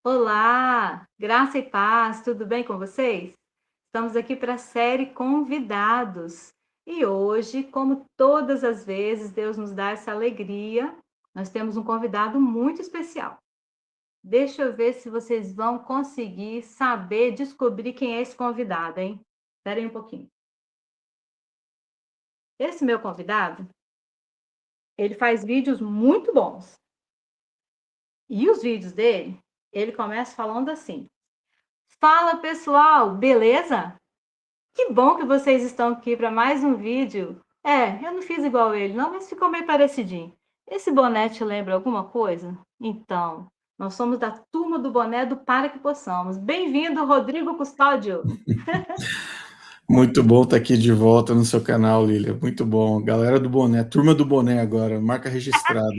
Olá, graça e paz, tudo bem com vocês? Estamos aqui para a série Convidados. E hoje, como todas as vezes, Deus nos dá essa alegria. Nós temos um convidado muito especial. Deixa eu ver se vocês vão conseguir saber, descobrir quem é esse convidado, hein? Espera aí um pouquinho. Esse meu convidado, ele faz vídeos muito bons. E os vídeos dele, ele começa falando assim: Fala pessoal, beleza? Que bom que vocês estão aqui para mais um vídeo. Eu não fiz igual ele, não, mas ficou meio parecidinho. Esse boné te lembra alguma coisa? Então, nós somos da turma do boné do Para Que Possamos. Bem-vindo, Rodrigo Custódio. Muito bom estar aqui de volta no seu canal, Lilia. Muito bom. Galera do boné, turma do boné agora, marca registrada.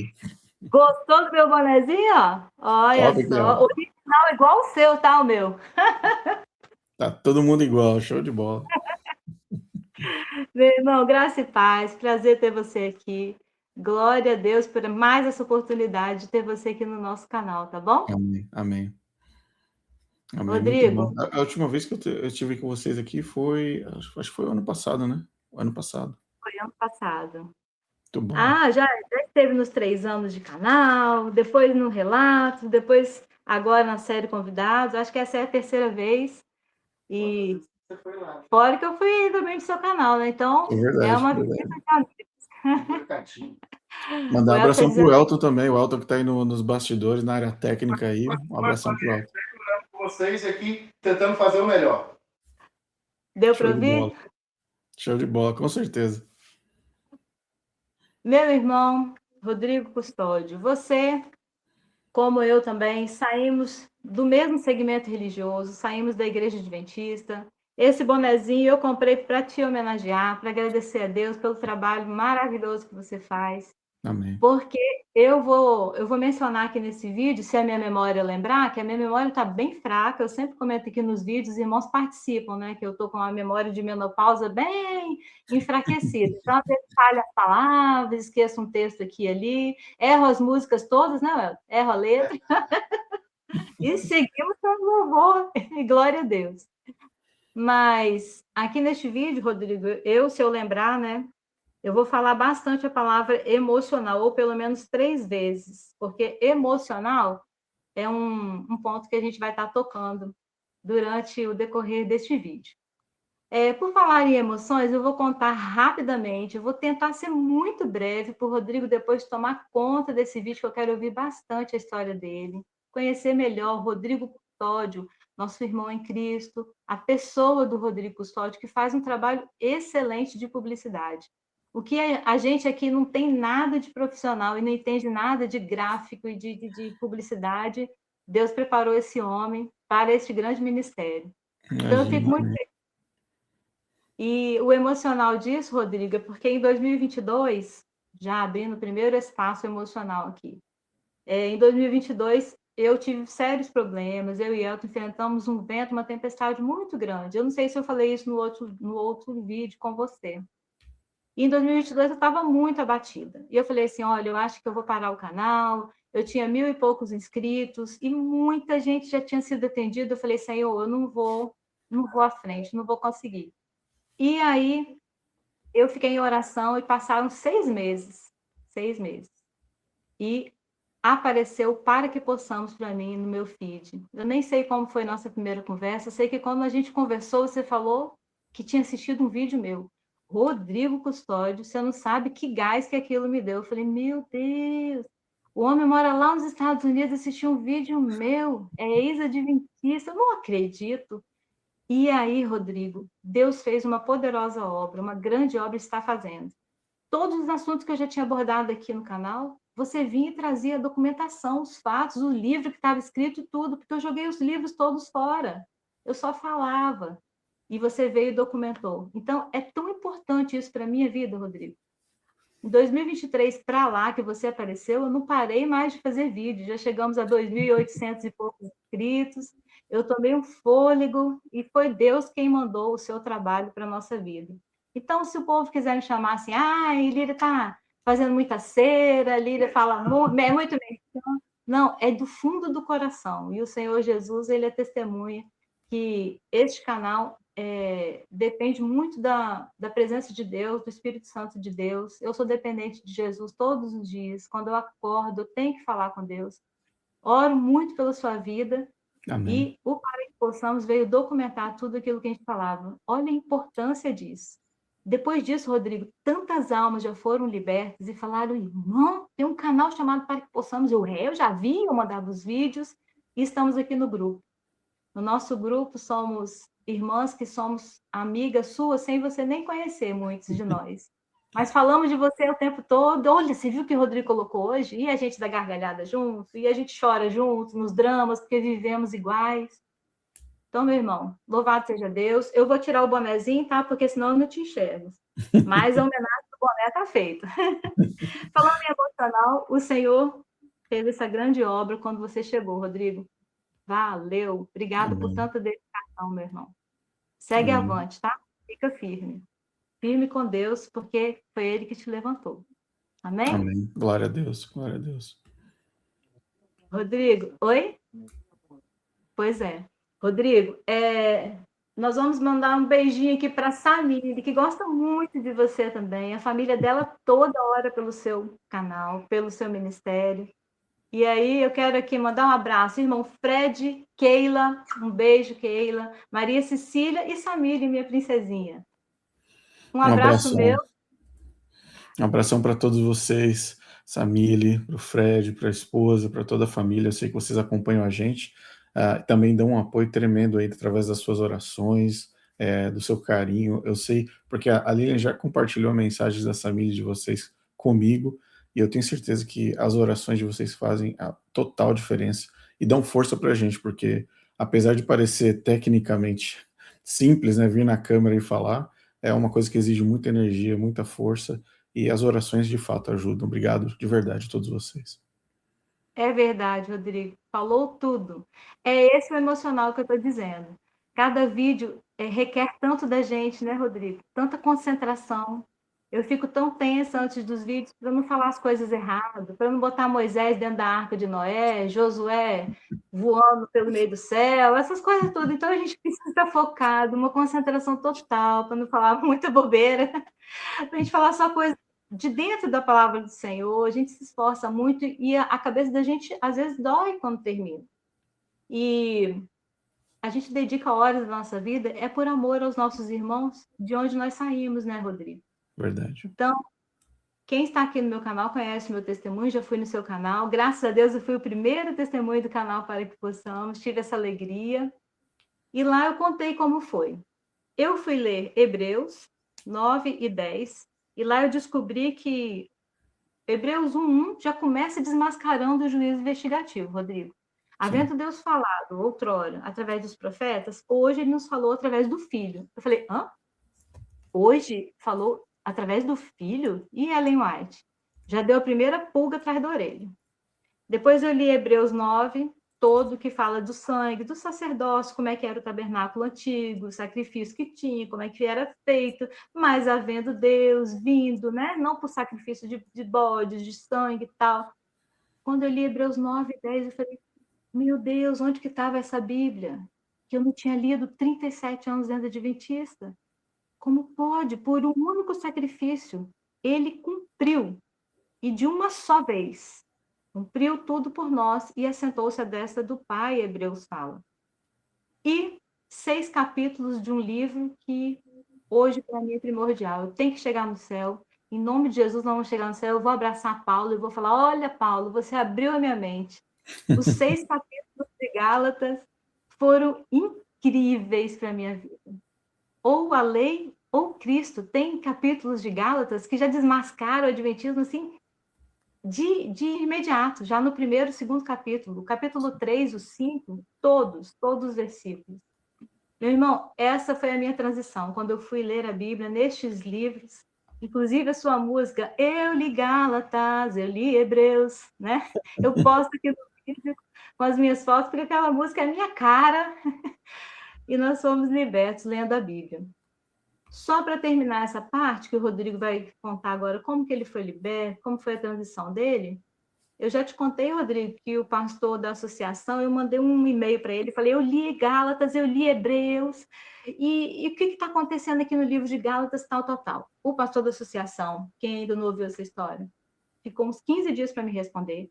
Gostou do meu bonezinho? Ó? Olha Top aqui, só, ó. original igual o seu, tá, o meu? Tá todo mundo igual, show de bola. Meu irmão, graça e paz, prazer ter você aqui. Glória a Deus por mais essa oportunidade de ter você aqui no nosso canal, tá bom? Amém, amém. Amém, muito bom. Rodrigo, A última vez que eu estive com vocês aqui foi, acho que foi o ano passado, né? O ano passado. foi ano passado. Muito bom. Já esteve nos 3 anos de canal, depois no Relatos, depois agora na série Convidados. Acho que essa é a terceira vez. E Você foi lá. fora que eu fui também do seu canal, né? Então, É é verdade, uma visita verdade. de amigos. Mandar O um Elton tá abração pro dizendo, Elton também, o Elton que tá aí nos bastidores, na área técnica aí. Um abração pro Elton. Com vocês aqui, tentando fazer o melhor. deu Show para de bola. ouvir? Show de bola, com certeza. Meu irmão, Rodrigo Custódio, você, como eu também, saímos do mesmo segmento religioso, saímos da Igreja Adventista. Esse bonezinho eu comprei para te homenagear, para agradecer a Deus pelo trabalho maravilhoso que você faz. Amém. Porque eu vou mencionar aqui nesse vídeo, se a minha memória lembrar, que a minha memória está bem fraca, eu sempre comento aqui nos vídeos, os irmãos participam, né? Que eu estou com a memória de menopausa bem enfraquecida. Então, às vezes falha as palavras, esqueço um texto aqui e ali, erro as músicas todas, né, Wel? Erro a letra, e seguimos com louvor, e glória a Deus. Mas aqui neste vídeo, Rodrigo, se eu lembrar, né? Eu vou falar bastante a palavra emocional, ou pelo menos 3 vezes, porque emocional é um ponto que a gente vai estar tocando durante o decorrer deste vídeo. Por falar em emoções, eu vou contar rapidamente, eu vou tentar ser muito breve, para o Rodrigo depois tomar conta desse vídeo, que eu quero ouvir bastante a história dele, conhecer melhor o Rodrigo Custódio, nosso irmão em Cristo, a pessoa do Rodrigo Custódio, que faz um trabalho excelente de publicidade. O que a gente aqui não tem nada de profissional e não entende nada de gráfico e de publicidade, Deus preparou esse homem para este grande ministério. Então, eu fico Imagina, muito. amém. E o emocional disso, Rodrigo, é porque em 2022, já abrindo o primeiro espaço emocional aqui, em 2022 eu tive sérios problemas, eu e Elton enfrentamos um vento, uma tempestade muito grande. Eu não sei se eu falei isso no outro vídeo com você. E em 2022 eu estava muito abatida. E eu falei assim, olha, eu acho que eu vou parar o canal, eu tinha 1.000 e poucos inscritos, e muita gente já tinha sido atendida. Eu falei, Senhor, eu não vou à frente, não vou conseguir. E aí eu fiquei em oração e passaram 6 meses. 6 meses. E apareceu Para Que Possamos para mim no meu feed. Eu nem sei como foi nossa primeira conversa, eu sei que quando a gente conversou, você falou que tinha assistido um vídeo meu. Rodrigo Custódio, você não sabe que gás que aquilo me deu. Eu falei, meu Deus, o homem mora lá nos Estados Unidos, assistiu um vídeo meu, é ex-adventista, eu não acredito. E aí, Rodrigo, Deus fez uma poderosa obra, uma grande obra está fazendo. Todos os assuntos que eu já tinha abordado aqui no canal, você vinha e trazia a documentação, os fatos, o livro que estava escrito e tudo, porque eu joguei os livros todos fora. Eu só falava. E você veio e documentou. Então, é tão importante isso para a minha vida, Rodrigo. Em 2023, para lá que você apareceu, eu não parei mais de fazer vídeo. Já chegamos a 2.800 e poucos inscritos. Eu tomei um fôlego e foi Deus quem mandou o seu trabalho para a nossa vida. Então, se o povo quiser me chamar assim, Lília está fazendo muita cera, Lília fala muito, é muito bem. Não, é do fundo do coração. E o Senhor Jesus, ele é testemunha que este canal depende muito da presença de Deus, do Espírito Santo de Deus. Eu sou dependente de Jesus todos os dias. Quando eu acordo, eu tenho que falar com Deus. Oro muito pela sua vida. Amém. E o Para que Possamos veio documentar tudo aquilo que a gente falava. Olha a importância disso. Depois disso, Rodrigo, tantas almas já foram libertas e falaram, irmão, tem um canal chamado Para que Possamos. Eu já vi, eu mandava os vídeos e estamos aqui no grupo. No nosso grupo somos irmãs que somos amigas suas, sem você nem conhecer muitos de nós. Mas falamos de você o tempo todo. Olha, você viu o que o Rodrigo colocou hoje? E a gente dá gargalhada junto, e a gente chora junto nos dramas, porque vivemos iguais. Então, meu irmão, louvado seja Deus. Eu vou tirar o bonezinho, tá? Porque senão eu não te enxergo. Mas a homenagem do boné tá feita. Falando em emocional, o Senhor fez essa grande obra quando você chegou, Rodrigo. Valeu. Obrigado por Amém. tanta dedicação, meu irmão. Segue Amém. avante, tá? Fica firme. Firme com Deus, porque foi Ele que te levantou. Amém? Amém. Glória a Deus. Glória a Deus. Rodrigo, oi? Pois é. Rodrigo, nós vamos mandar um beijinho aqui para a Samir, que gosta muito de você também. A família dela toda hora pelo seu canal, pelo seu ministério. E aí eu quero aqui mandar um abraço, irmão Fred, Keila, um beijo, Keila, Maria Cecília e Samir, minha princesinha. Um Um abraço abração. meu. Um abração para todos vocês, Samile, para o Fred, para a esposa, para toda a família. Eu sei que vocês acompanham a gente. Também dão um apoio tremendo aí através das suas orações, do seu carinho. Eu sei, porque a Lilian já compartilhou mensagens da família de vocês comigo, e eu tenho certeza que as orações de vocês fazem a total diferença e dão força para a gente, porque apesar de parecer tecnicamente simples, né, vir na câmera e falar, é uma coisa que exige muita energia, muita força, e as orações de fato ajudam. Obrigado de verdade a todos vocês. É verdade, Rodrigo. Falou tudo. É esse o emocional que eu estou dizendo. Cada vídeo requer tanto da gente, né, Rodrigo? Tanta concentração. Eu fico tão tensa antes dos vídeos para não falar as coisas erradas, para não botar Moisés dentro da arca de Noé, Josué voando pelo meio do céu, essas coisas tudo. Então a gente precisa estar focado, uma concentração total, para não falar muita bobeira, para a gente falar só coisa de dentro da palavra do Senhor. A gente se esforça muito e a cabeça da gente às vezes dói quando termina. E a gente dedica horas da nossa vida por amor aos nossos irmãos, de onde nós saímos, né, Rodrigo? Verdade. Então, quem está aqui no meu canal conhece o meu testemunho, já fui no seu canal. Graças a Deus, eu fui o primeiro testemunho do canal Para que Possamos, tive essa alegria. E lá eu contei como foi. Eu fui ler Hebreus 9 e 10, e lá eu descobri que Hebreus 1:1 já começa desmascarando o juízo investigativo, Rodrigo. Sim. Havendo Deus falado outrora através dos profetas, hoje ele nos falou através do Filho. Eu falei, hã? Hoje falou através do Filho? E Ellen White? Já deu a primeira pulga atrás da orelha. Depois eu li Hebreus 9, todo que fala do sangue, do sacerdócio, como é que era o tabernáculo antigo, o sacrifício que tinha, como é que era feito, mas havendo Deus vindo, né? Não por sacrifício de bodes, de sangue e tal. Quando eu li Hebreus 9 e 10, eu falei, meu Deus, onde que estava essa Bíblia? Que eu não tinha lido 37 anos dentro da Adventista. Como pode? Por um único sacrifício, ele cumpriu, e de uma só vez. Cumpriu tudo por nós e assentou-se à destra do Pai, Hebreus fala. E 6 capítulos de um livro que hoje para mim é primordial. Eu tenho que chegar no céu. Em nome de Jesus, não vou chegar no céu. Eu vou abraçar Paulo e vou falar: olha, Paulo, você abriu a minha mente. Os 6 capítulos de Gálatas foram incríveis para a minha vida. Ou a lei ou Cristo. Tem capítulos de Gálatas que já desmascaram o adventismo assim de imediato, já no primeiro, segundo capítulo, o capítulo 3, o 5, todos os versículos. Meu irmão, essa foi a minha transição, quando eu fui ler a Bíblia, nestes livros, inclusive a sua música, eu li Gálatas, eu li Hebreus, né? Eu posto aqui no vídeo com as minhas fotos, porque aquela música é a minha cara, e nós fomos libertos lendo a Bíblia. Só para terminar essa parte, que o Rodrigo vai contar agora como que ele foi liberto, como foi a transição dele, Eu já te contei, Rodrigo, que o pastor da associação, eu mandei um e-mail para ele, falei, eu li Gálatas, eu li Hebreus, e o que está acontecendo aqui no livro de Gálatas, tal, tal, tal. O pastor da associação, quem ainda não ouviu essa história, ficou uns 15 dias para me responder.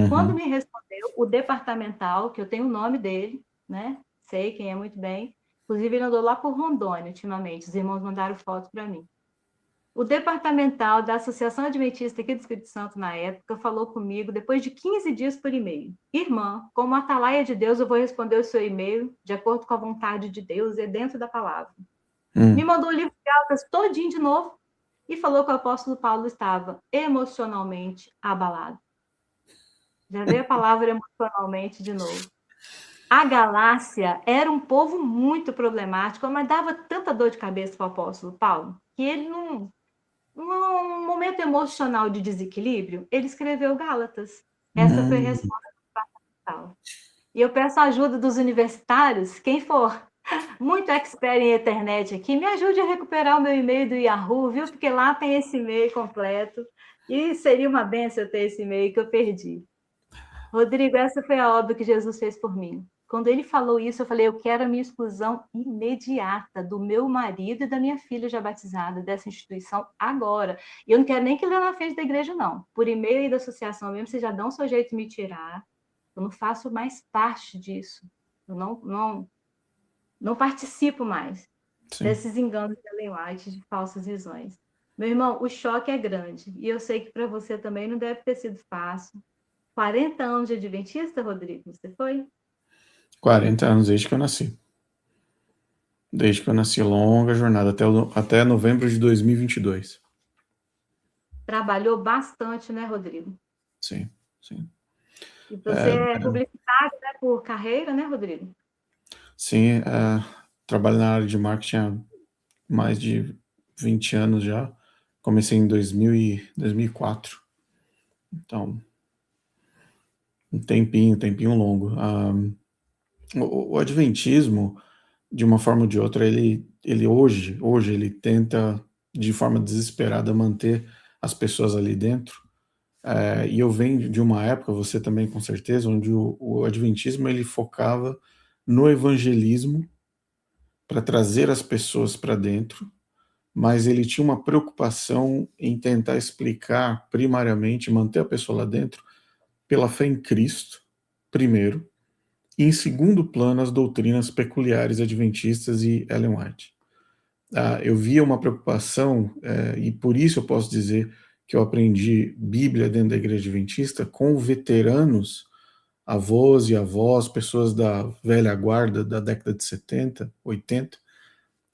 Quando me respondeu, o departamental, que eu tenho o nome dele, né? Sei quem é muito bem, inclusive ele andou lá por Rondônia ultimamente, os irmãos mandaram fotos para mim. O departamental da Associação Adventista aqui do Espírito Santo, na época, falou comigo depois de 15 dias por e-mail. Irmã, como atalaia de Deus, eu vou responder o seu e-mail de acordo com a vontade de Deus e dentro da palavra. Me mandou o livro de Gálatas todinho de novo e falou que o apóstolo Paulo estava emocionalmente abalado. Já veio a palavra emocionalmente de novo. A Galácia era um povo muito problemático, mas dava tanta dor de cabeça para o apóstolo Paulo que ele não... Num momento emocional de desequilíbrio, ele escreveu Gálatas. Essa foi a resposta do Paulo. E eu peço a ajuda dos universitários, quem for muito expert em internet aqui, me ajude a recuperar o meu e-mail do Yahoo, viu? Porque lá tem esse e-mail completo. E seria uma benção eu ter esse e-mail que eu perdi. Rodrigo, essa foi a obra que Jesus fez por mim. Quando ele falou isso, eu falei, eu quero a minha exclusão imediata do meu marido e da minha filha já batizada dessa instituição agora. E eu não quero nem que ele na frente da igreja, não. Por e-mail e da associação mesmo, vocês já dão o seu jeito de me tirar. Eu não faço mais parte disso. Eu não participo mais desses enganos de Ellen White, de falsas visões. Meu irmão, o choque é grande. E eu sei que para você também não deve ter sido fácil. 40 anos de adventista, Rodrigo, você foi? 40 anos desde que eu nasci. Desde que eu nasci, longa jornada, até novembro de 2022. Trabalhou bastante, né, Rodrigo? Sim, sim. E você é publicitário, né, por carreira, né, Rodrigo? Sim, trabalho na área de marketing há mais de 20 anos já. Comecei em 2004. Então, um tempinho longo. O adventismo, de uma forma ou de outra, ele hoje ele tenta, de forma desesperada, manter as pessoas ali dentro. E eu venho de uma época, você também com certeza, onde o adventismo ele focava no evangelismo para trazer as pessoas para dentro, mas ele tinha uma preocupação em tentar explicar primariamente, manter a pessoa lá dentro pela fé em Cristo, primeiro, e em segundo plano as doutrinas peculiares adventistas e Ellen White. Eu via uma preocupação, e por isso eu posso dizer que eu aprendi Bíblia dentro da igreja adventista com veteranos, avós e avós, pessoas da velha guarda da década de 70, 80,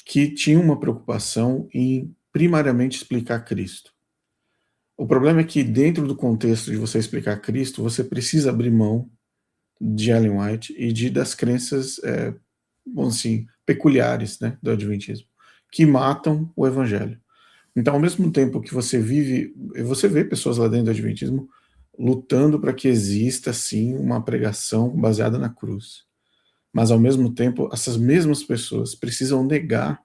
que tinham uma preocupação em primariamente explicar Cristo. O problema é que dentro do contexto de você explicar Cristo, você precisa abrir mão de Ellen White e das crenças, vamos assim, peculiares, né, do adventismo, que matam o evangelho. Então, ao mesmo tempo que você vê pessoas lá dentro do adventismo lutando para que exista, sim, uma pregação baseada na cruz. Mas, ao mesmo tempo, essas mesmas pessoas precisam negar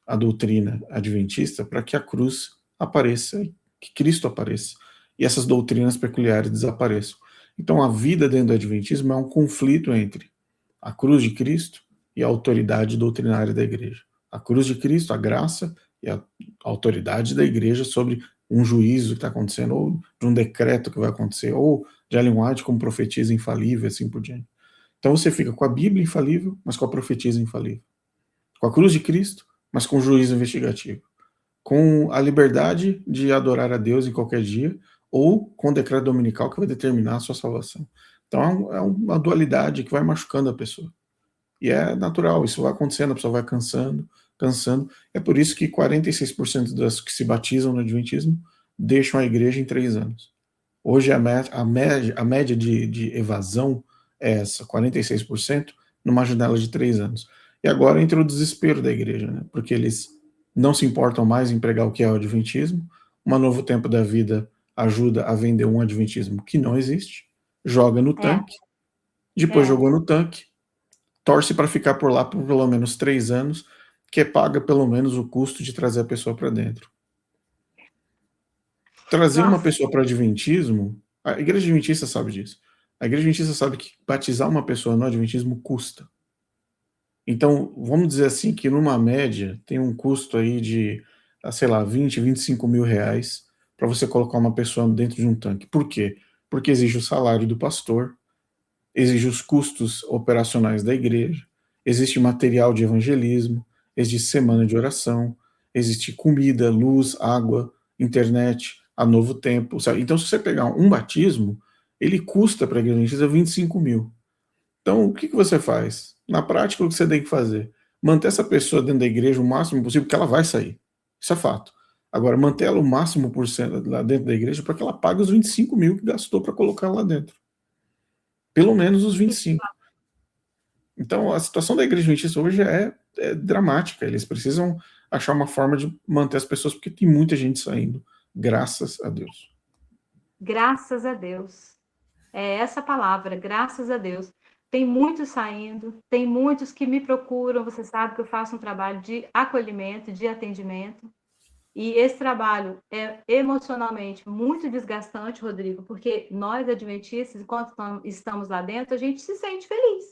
a doutrina adventista para que a cruz apareça, que Cristo apareça, e essas doutrinas peculiares desapareçam. Então, a vida dentro do adventismo é um conflito entre a cruz de Cristo e a autoridade doutrinária da igreja. A cruz de Cristo, a graça e a autoridade da igreja sobre um juízo que está acontecendo, ou de um decreto que vai acontecer, ou de Ellen White como profetisa infalível, assim por diante. Então você fica com a Bíblia infalível, mas com a profetisa infalível. Com a cruz de Cristo, mas com o juízo investigativo. Com a liberdade de adorar a Deus em qualquer dia, ou com o decreto dominical que vai determinar a sua salvação. Então é uma dualidade que vai machucando a pessoa. E é natural, isso vai acontecendo, a pessoa vai cansando. É por isso que 46% das que se batizam no adventismo deixam a igreja em 3 anos. Hoje a média de evasão é essa, 46%, numa janela de 3 anos. E agora entra o desespero da igreja, né? Porque eles não se importam mais em pregar o que é o adventismo. Uma Novo Tempo da Vida ajuda a vender um adventismo que não existe, joga no tanque, depois jogou no tanque, torce para ficar por lá por pelo menos 3 anos, que paga pelo menos o custo de trazer a pessoa para dentro. Trazer uma pessoa para o adventismo, A igreja adventista sabe disso. A igreja adventista sabe que batizar uma pessoa no adventismo custa. Então, vamos dizer assim que numa média tem um custo aí de, sei lá, 20, 25 mil reais para você colocar uma pessoa dentro de um tanque. Por quê? Porque exige o salário do pastor, exige os custos operacionais da igreja, existe material de evangelismo, existe semana de oração, existe comida, luz, água, internet, a novo tempo. Sabe? Então, se você pegar um batismo, ele custa para a igreja adventista 25 mil. Então, o que você faz? Na prática, o que você tem que fazer? Manter essa pessoa dentro da igreja o máximo possível, porque ela vai sair. Isso é fato. Agora, manter ela o máximo por cento lá dentro da igreja para que ela pague os 25 mil que gastou para colocar lá dentro. Pelo menos os 25. Então, a situação da igreja adventista hoje é dramática. Eles precisam achar uma forma de manter as pessoas, porque tem muita gente saindo. Graças a Deus. Graças a Deus. É essa palavra, graças a Deus. Tem muitos saindo, tem muitos que me procuram. Você sabe que eu faço um trabalho de acolhimento, de atendimento. E esse trabalho é emocionalmente muito desgastante, Rodrigo, porque nós, adventistas, enquanto estamos lá dentro, a gente se sente feliz.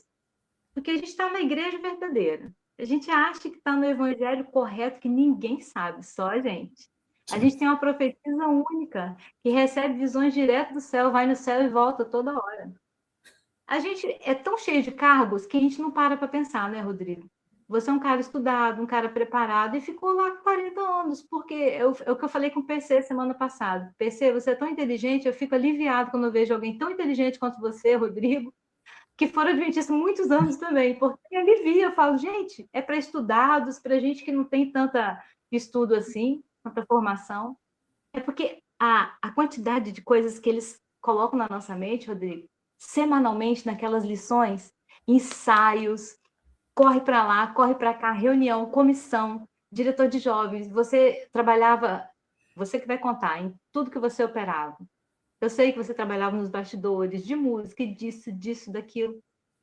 Porque a gente está na igreja verdadeira. A gente acha que está no evangelho correto, que ninguém sabe, só a gente. A gente tem uma profetisa única, que recebe visões direto do céu, vai no céu e volta toda hora. A gente é tão cheio de cargos que a gente não para pensar, né, Rodrigo? Você é um cara estudado, um cara preparado, e ficou lá 40 anos, porque é o que eu falei com o PC semana passada. PC, você é tão inteligente, eu fico aliviado quando eu vejo alguém tão inteligente quanto você, Rodrigo, que foram adventistas muitos anos também, porque alivia, eu falo, gente, é para estudados, para gente que não tem tanta estudo assim, tanta formação. É porque a quantidade de coisas que eles colocam na nossa mente, Rodrigo, semanalmente naquelas lições, ensaios, corre para lá, corre para cá, reunião, comissão, diretor de jovens, você trabalhava, você que vai contar em tudo que você operava. Eu sei que você trabalhava nos bastidores de música, e disso, daquilo.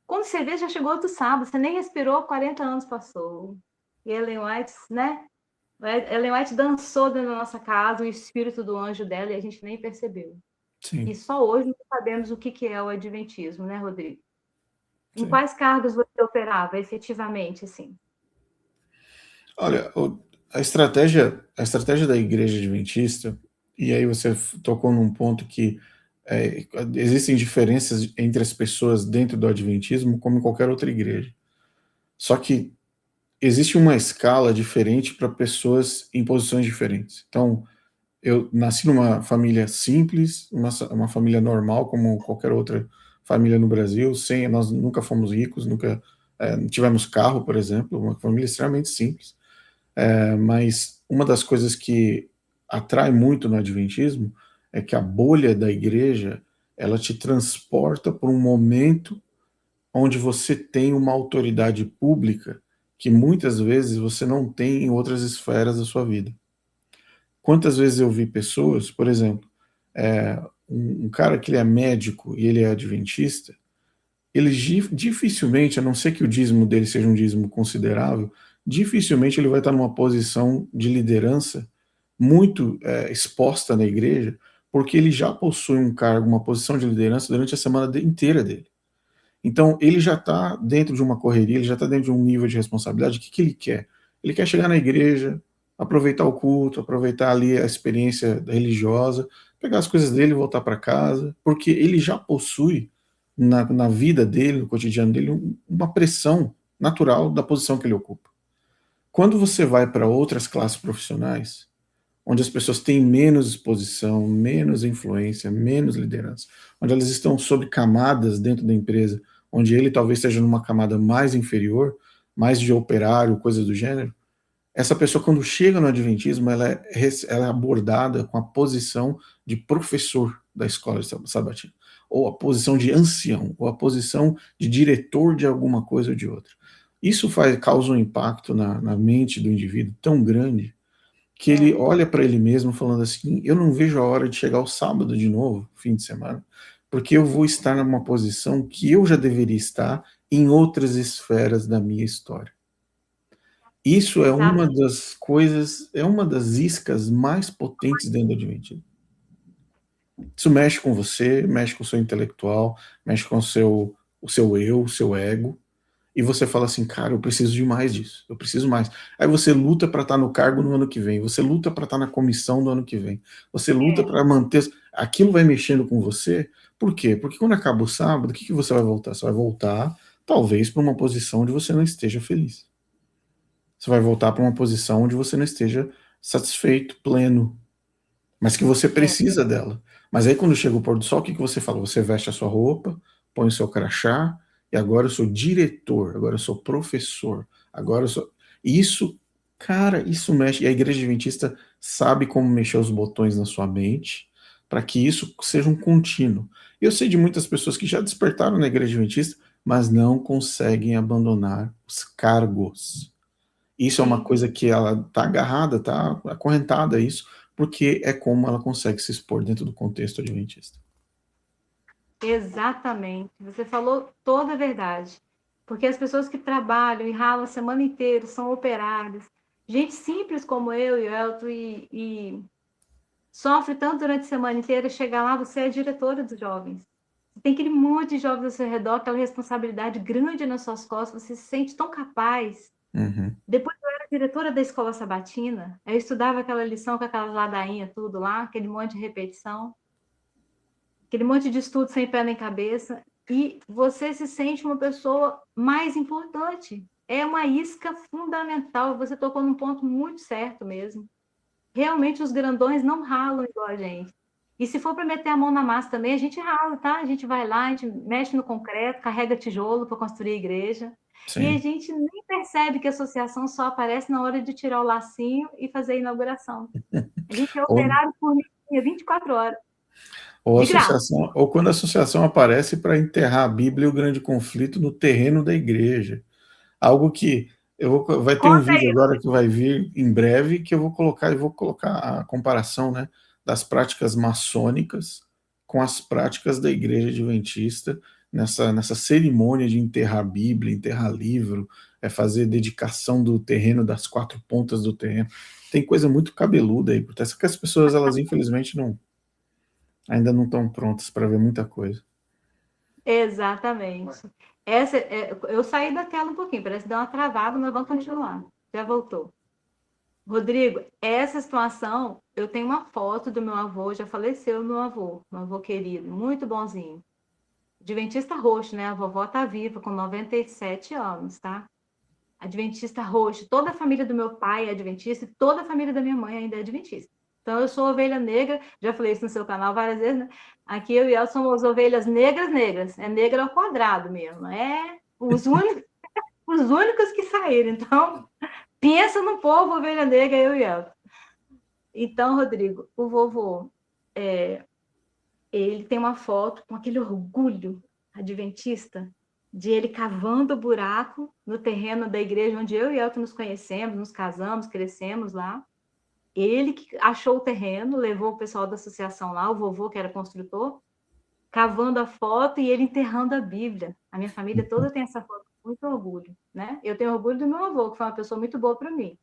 Quando você vê, já chegou outro sábado, você nem respirou, 40 anos passou. E Ellen White, né? Ellen White dançou dentro da nossa casa, o espírito do anjo dela, e a gente nem percebeu. Sim. E só hoje nós sabemos o que é o adventismo, né, Rodrigo? Em Sim. quais cargos você operava efetivamente, assim? Olha, a estratégia da igreja adventista, e aí você tocou num ponto que existem diferenças entre as pessoas dentro do adventismo, como em qualquer outra igreja. Só que existe uma escala diferente para pessoas em posições diferentes. Então, eu nasci numa família simples, uma família normal, como qualquer outra família no Brasil, nós nunca fomos ricos, nunca tivemos carro, por exemplo, uma família extremamente simples. Mas uma das coisas que atrai muito no adventismo é que a bolha da igreja, ela te transporta para um momento onde você tem uma autoridade pública que muitas vezes você não tem em outras esferas da sua vida. Quantas vezes eu vi pessoas, por exemplo, um cara que ele é médico e ele é adventista, ele dificilmente, a não ser que o dízimo dele seja um dízimo considerável, dificilmente ele vai estar numa posição de liderança muito exposta na igreja, porque ele já possui um cargo, uma posição de liderança durante a semana inteira dele. Então, ele já está dentro de uma correria, ele já está dentro de um nível de responsabilidade. O que ele quer? Ele quer chegar na igreja, aproveitar o culto, aproveitar ali a experiência religiosa, pegar as coisas dele e voltar para casa, porque ele já possui na vida dele, no cotidiano dele, uma pressão natural da posição que ele ocupa. Quando você vai para outras classes profissionais, onde as pessoas têm menos exposição, menos influência, menos liderança, onde elas estão sob camadas dentro da empresa, onde ele talvez esteja numa camada mais inferior, mais de operário, coisas do gênero, essa pessoa, quando chega no adventismo, ela é abordada com a posição de professor da escola sabatina, ou a posição de ancião, ou a posição de diretor de alguma coisa ou de outra. Isso causa um impacto na mente do indivíduo tão grande que ele olha para ele mesmo falando assim, eu não vejo a hora de chegar o sábado de novo, fim de semana, porque eu vou estar numa posição que eu já deveria estar em outras esferas da minha história. Isso é uma das coisas, é uma das iscas mais potentes dentro do adventismo. Isso mexe com você, mexe com o seu intelectual, mexe com o seu eu, o seu ego, e você fala assim, cara, eu preciso de mais disso, eu preciso mais. Aí você luta para estar no cargo no ano que vem, você luta para estar na comissão do ano que vem, você luta para manter. Aquilo vai mexendo com você, por quê? Porque quando acaba o sábado, o que que você vai voltar? Você vai voltar, talvez, para uma posição onde você não esteja feliz. Você vai voltar para uma posição onde você não esteja satisfeito, pleno, mas que você precisa dela. Mas aí quando chega o pôr do sol, o que que você fala? Você veste a sua roupa, põe o seu crachá, e agora eu sou diretor, agora eu sou professor, agora eu sou... Isso, cara, isso mexe, e a Igreja Adventista sabe como mexer os botões na sua mente, para que isso seja um contínuo. Eu sei de muitas pessoas que já despertaram na Igreja Adventista, mas não conseguem abandonar os cargos. Isso é uma coisa que ela está agarrada, está acorrentada a isso, porque é como ela consegue se expor dentro do contexto adventista. Exatamente. Você falou toda a verdade. Porque as pessoas que trabalham e ralam a semana inteira são operários. Gente simples como eu e o Elton e sofre tanto durante a semana inteira, chegar lá, você é diretora dos jovens. Tem aquele monte de jovens ao seu redor, aquela responsabilidade grande nas suas costas, você se sente tão capaz. Uhum. Depois eu era diretora da escola sabatina, eu estudava aquela lição com aquelas ladainhas, tudo lá, aquele monte de repetição, aquele monte de estudo sem pé nem cabeça, e você se sente uma pessoa mais importante. É uma isca fundamental, você tocou num ponto muito certo mesmo. Realmente os grandões não ralam igual a gente. E se for para meter a mão na massa também, a gente rala, tá? A gente vai lá, a gente mexe no concreto, carrega tijolo para construir a igreja. E a Sim. gente nem percebe que a associação só aparece na hora de tirar o lacinho e fazer a inauguração. A gente é Ou, operário por 24 horas, ou, de graça. associação, ou quando a associação aparece para enterrar a Bíblia e o grande conflito no terreno da igreja. Algo que vai ter um Conta vídeo aí. agora que vai vir em breve que eu vou colocar a comparação, né, das práticas maçônicas com as práticas da Igreja Adventista nessa cerimônia de enterrar a Bíblia, enterrar livro, fazer dedicação do terreno, das quatro pontas do terreno. Tem coisa muito cabeluda aí, porque que as pessoas, elas infelizmente ainda não estão prontas para ver muita coisa. Exatamente. Eu saí da tela um pouquinho, parece que deu uma travada, mas vamos continuar. Já voltou. Rodrigo, essa situação, eu tenho uma foto do meu avô, já faleceu meu avô querido, muito bonzinho. Adventista roxo, né? A vovó tá viva, com 97 anos, tá? Adventista roxo. Toda a família do meu pai é adventista e toda a família da minha mãe ainda é adventista. Então, eu sou ovelha negra, já falei isso no seu canal várias vezes, né? Aqui eu e ela somos ovelhas negras, negras. É negra ao quadrado mesmo. É os únicos que saíram. Então, pensa no povo ovelha negra, eu e ela. Então, Rodrigo, o vovô, ele tem uma foto com aquele orgulho adventista de ele cavando o buraco no terreno da igreja onde eu e Elton nos conhecemos, nos casamos, crescemos lá. Ele que achou o terreno, levou o pessoal da associação lá, o vovô que era construtor, cavando a foto e ele enterrando a Bíblia. A minha família toda tem essa foto com muito orgulho, né? Eu tenho orgulho do meu avô, que foi uma pessoa muito boa para mim.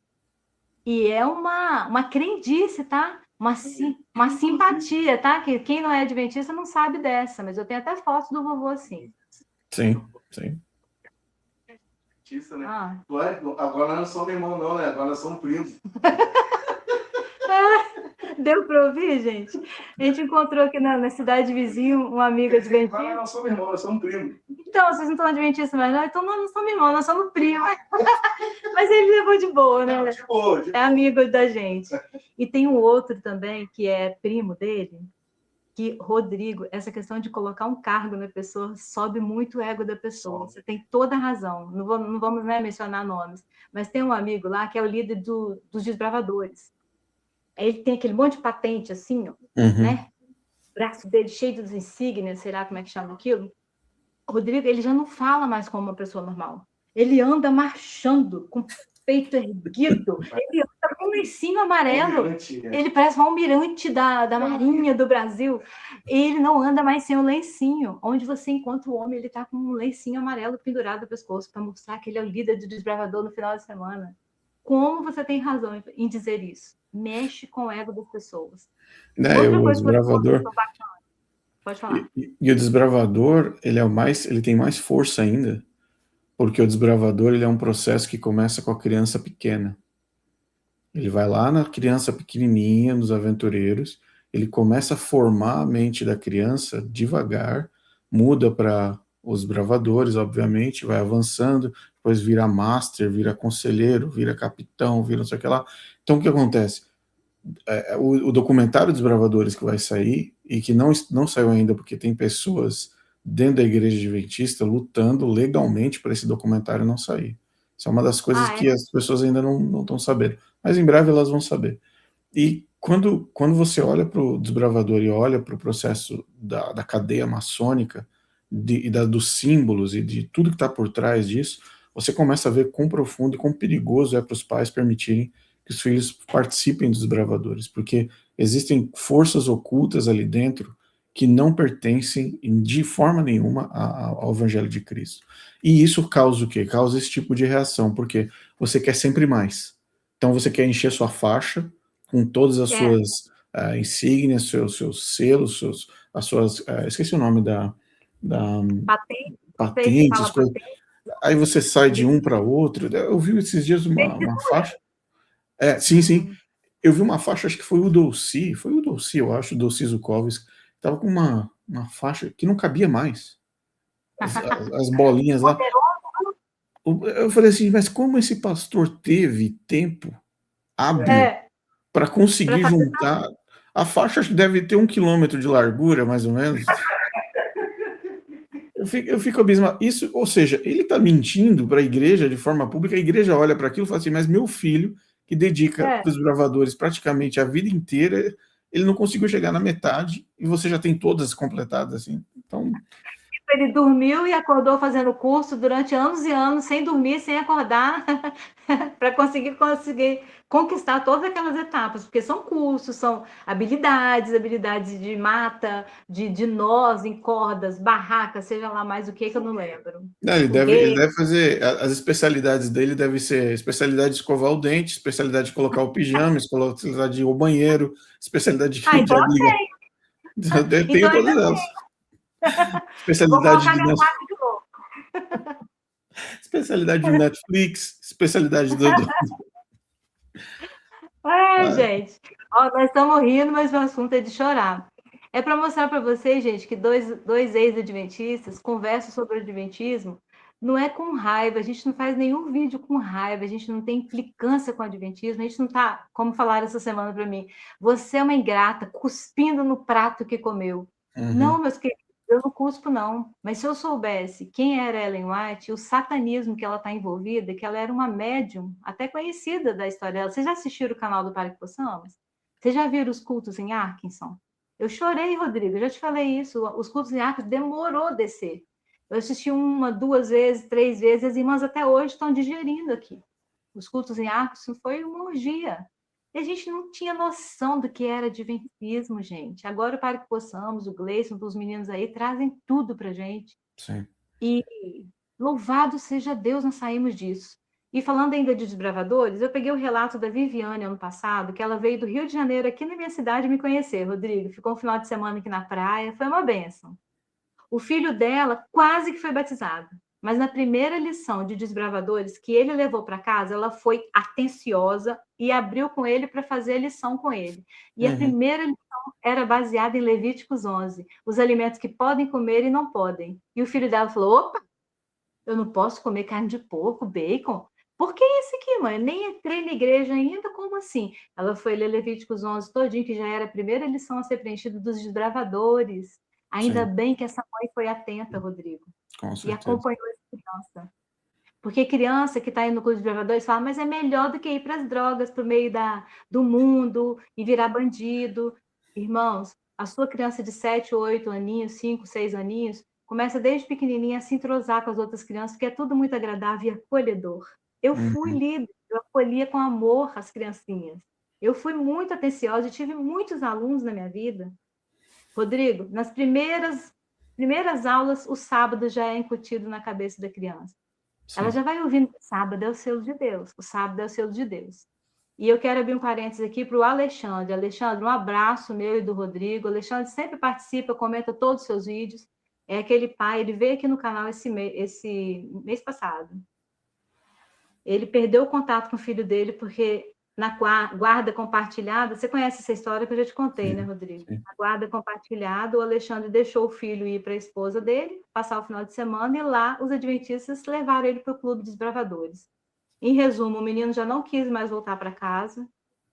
E é uma crendice, tá? Uma simpatia, tá? Que quem não é adventista não sabe dessa, mas eu tenho até fotos do vovô assim. Sim, sim. Né? Agora nós não somos irmão, não, né? Agora nós somos primos. Deu para ouvir, gente? A gente encontrou aqui na cidade vizinha um amigo adventista. Agora nós não somos irmão, nós somos primos. Então, vocês não estão adventistas mais, não? Então nós não somos irmãos, nós somos primos. Mas ele levou de boa, né? De boa. É amigo da gente. E tem um outro também, que é primo dele, que, Rodrigo, essa questão de colocar um cargo na pessoa sobe muito o ego da pessoa. Você tem toda a razão. Não vamos, né, mencionar nomes. Mas tem um amigo lá que é o líder dos desbravadores. Ele tem aquele monte de patente assim, ó, né? O braço dele cheio de insígnias, sei lá como é que chama aquilo. Rodrigo, ele já não fala mais como uma pessoa normal. Ele anda marchando, com o peito erguido. Ele anda com um lencinho amarelo. Ele parece um almirante da Marinha do Brasil. Ele não anda mais sem o lencinho. Onde você encontra o homem, ele está com um lencinho amarelo pendurado no pescoço para mostrar que ele é o líder do desbravador no final de semana. como você tem razão em dizer isso. Mexe com o ego das pessoas. O desbravador... Pode falar. E o desbravador, ele tem mais força ainda, porque o desbravador, ele é um processo que começa com a criança pequena. Ele vai lá na criança pequenininha, nos aventureiros, ele começa a formar a mente da criança devagar, muda para os bravadores, obviamente, vai avançando, depois vira master, vira conselheiro, vira capitão, vira não sei o que lá. Então, o que acontece? O documentário dos bravadores que vai sair, e que não saiu ainda porque tem pessoas dentro da igreja adventista lutando legalmente para esse documentário não sair. Isso é uma das coisas que as pessoas ainda não estão sabendo. Mas em breve elas vão saber. E quando você olha para o desbravador e olha para o processo da cadeia maçônica, dos símbolos e de tudo que está por trás disso, você começa a ver quão profundo e quão perigoso é para os pais permitirem que os filhos participem dos desbravadores, porque existem forças ocultas ali dentro que não pertencem de forma nenhuma ao Evangelho de Cristo. E isso causa o quê? Causa esse tipo de reação, porque você quer sempre mais. Então você quer encher sua faixa com todas as suas insígnias, seus selos, as suas... esqueci o nome da patentes, coisas. Aí você sai de um para outro. Eu vi esses dias uma faixa. Sim. Eu vi uma faixa, acho que foi o Dolci, eu acho, o Dolci Zukovski, tava com uma faixa que não cabia mais. As bolinhas lá. Eu falei assim, mas como esse pastor teve tempo hábil para conseguir juntar? A faixa acho que deve ter 1 quilômetro de largura, mais ou menos. Eu fico abismado. Isso, ou seja, ele está mentindo para a igreja de forma pública, a igreja olha para aquilo e fala assim, mas meu filho, que dedica para os bravadores praticamente a vida inteira, ele não conseguiu chegar na metade e você já tem todas completadas, assim. Então... Ele dormiu e acordou fazendo curso durante anos e anos, sem dormir, sem acordar, para conseguir conquistar todas aquelas etapas, porque são cursos, são habilidades de mata, de nós em cordas, barracas, seja lá mais o que eu não lembro. Ele deve fazer, as especialidades dele devem ser especialidade de escovar o dente, especialidade de colocar o pijama, especialidade de ir ao banheiro, especialidade de... então eu tenho todas elas. Especialidade de... especialidade de Netflix, especialidade do... gente, nós estamos rindo, mas o assunto é de chorar. É para mostrar para vocês, gente, que dois ex-adventistas conversam sobre o adventismo, não é com raiva, a gente não faz nenhum vídeo com raiva, a gente não tem implicância com o adventismo, a gente não está, como falaram essa semana para mim, você é uma ingrata, cuspindo no prato que comeu. Não, meus queridos, eu não cuspo, não. Mas se eu soubesse quem era Ellen White, o satanismo que ela está envolvida, que ela era uma médium, até conhecida da história dela. Vocês já assistiram o canal do Para Que Possamos? Vocês já viram os cultos em Arkansas? Eu chorei, Rodrigo, eu já te falei isso. Os cultos em Arkansas demorou a descer. Eu assisti 1, 2 vezes, 3 vezes, as irmãs até hoje estão digerindo aqui. Os cultos em Arkansas foi uma orgia. E a gente não tinha noção do que era adventismo, gente. Agora, Para Que Possamos, o Gleison, os meninos aí, trazem tudo para a gente. Sim. E louvado seja Deus, nós saímos disso. E falando ainda de desbravadores, eu peguei o relato da Viviane ano passado, que ela veio do Rio de Janeiro aqui na minha cidade me conhecer, Rodrigo. Ficou um final de semana aqui na praia, foi uma bênção. O filho dela quase que foi batizado. Mas na primeira lição de desbravadores que ele levou para casa, ela foi atenciosa e abriu com ele para fazer a lição com ele. E a primeira lição era baseada em Levíticos 11, os alimentos que podem comer e não podem. E o filho dela falou, opa, eu não posso comer carne de porco, bacon? Por que isso aqui, mãe? Nem entrei na igreja ainda, como assim? Ela foi ler Levíticos 11 todinho, que já era a primeira lição a ser preenchida dos desbravadores. Ainda bem que essa mãe foi atenta, Rodrigo. E acompanhou essa criança. Porque criança que está indo no curso de desbravadores fala, mas é melhor do que ir para as drogas, para o meio do mundo e virar bandido. Irmãos, a sua criança de 7, 8 aninhos, 5, 6 aninhos, começa desde pequenininha a se entrosar com as outras crianças, porque é tudo muito agradável e acolhedor. Eu fui líder, eu acolhia com amor as criancinhas. Eu fui muito atenciosa e tive muitos alunos na minha vida. Rodrigo, nas primeiras aulas, o sábado já é incutido na cabeça da criança. Ela já vai ouvindo que sábado é o selo de Deus, o sábado é o selo de Deus. E eu quero abrir um parênteses aqui para o Alexandre. Alexandre, um abraço meu e do Rodrigo. O Alexandre sempre participa, comenta todos os seus vídeos. É aquele pai, ele veio aqui no canal esse mês passado. Ele perdeu o contato com o filho dele porque na guarda compartilhada, você conhece essa história que eu já te contei, né, Rodrigo? Sim. Na guarda compartilhada, o Alexandre deixou o filho ir para a esposa dele, passar o final de semana, e lá os adventistas levaram ele para o Clube dos Bravadores. Em resumo, o menino já não quis mais voltar para casa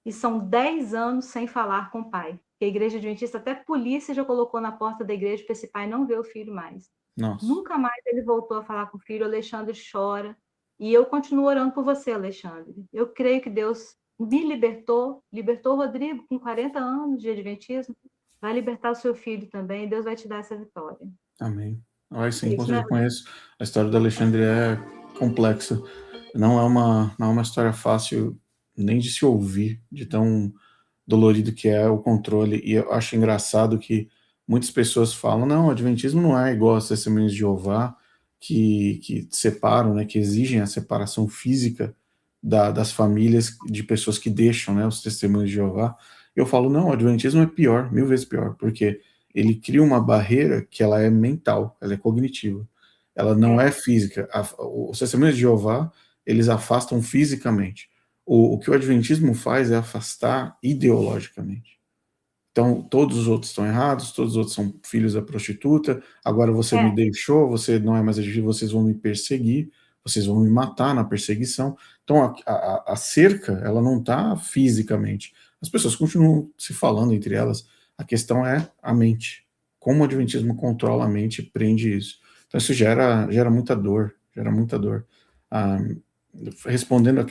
e são 10 anos sem falar com o pai. A igreja adventista, até a polícia já colocou na porta da igreja para esse pai não ver o filho mais. Nossa. Nunca mais ele voltou a falar com o filho. O Alexandre chora. E eu continuo orando por você, Alexandre. Eu creio que Deus me libertou o Rodrigo com 40 anos de adventismo, vai libertar o seu filho também, Deus vai te dar essa vitória. Amém. Sim, com certeza conheço. A história do Alexandre é complexa. Não é uma história fácil nem de se ouvir, de tão dolorido que é o controle. E eu acho engraçado que muitas pessoas falam, não, o adventismo não é igual às testemunhas de Jeová, que separam, né, que exigem a separação física das famílias de pessoas que deixam, né, os testemunhos de Jeová. Eu falo, não, o adventismo é pior, 1000 vezes pior, porque ele cria uma barreira que ela é mental, ela é cognitiva, ela não é física. Os testemunhos de Jeová, eles afastam fisicamente. O que o adventismo faz é afastar ideologicamente. Então, todos os outros estão errados, todos os outros são filhos da prostituta, agora você me deixou, você não é mais adventista, vocês vão me perseguir, vocês vão me matar na perseguição. Então, a cerca, ela não está fisicamente. As pessoas continuam se falando entre elas, a questão é a mente. Como o adventismo controla a mente e prende isso. Então, isso gera muita dor, respondendo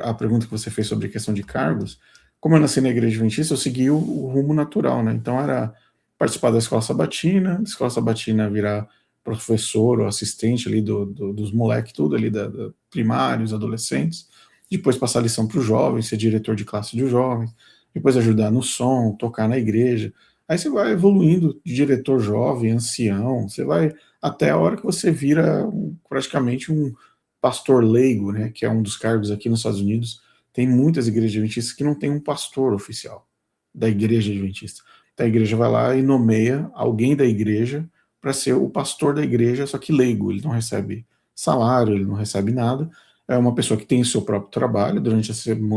a pergunta que você fez sobre a questão de cargos, como eu nasci na igreja adventista, eu segui o rumo natural, né? Então era participar da escola sabatina virar professor ou assistente ali dos moleques, tudo ali, da primários, adolescentes, depois passar lição para os jovens, ser diretor de classe de jovens, depois ajudar no som, tocar na igreja. Aí você vai evoluindo de diretor jovem, ancião, você vai até a hora que você vira praticamente um pastor leigo, né, que é um dos cargos aqui nos Estados Unidos. Tem muitas igrejas adventistas que não tem um pastor oficial da igreja adventista. Então a igreja vai lá e nomeia alguém da igreja para ser o pastor da igreja, só que leigo, ele não recebe salário, ele não recebe nada, é uma pessoa que tem o seu próprio trabalho durante a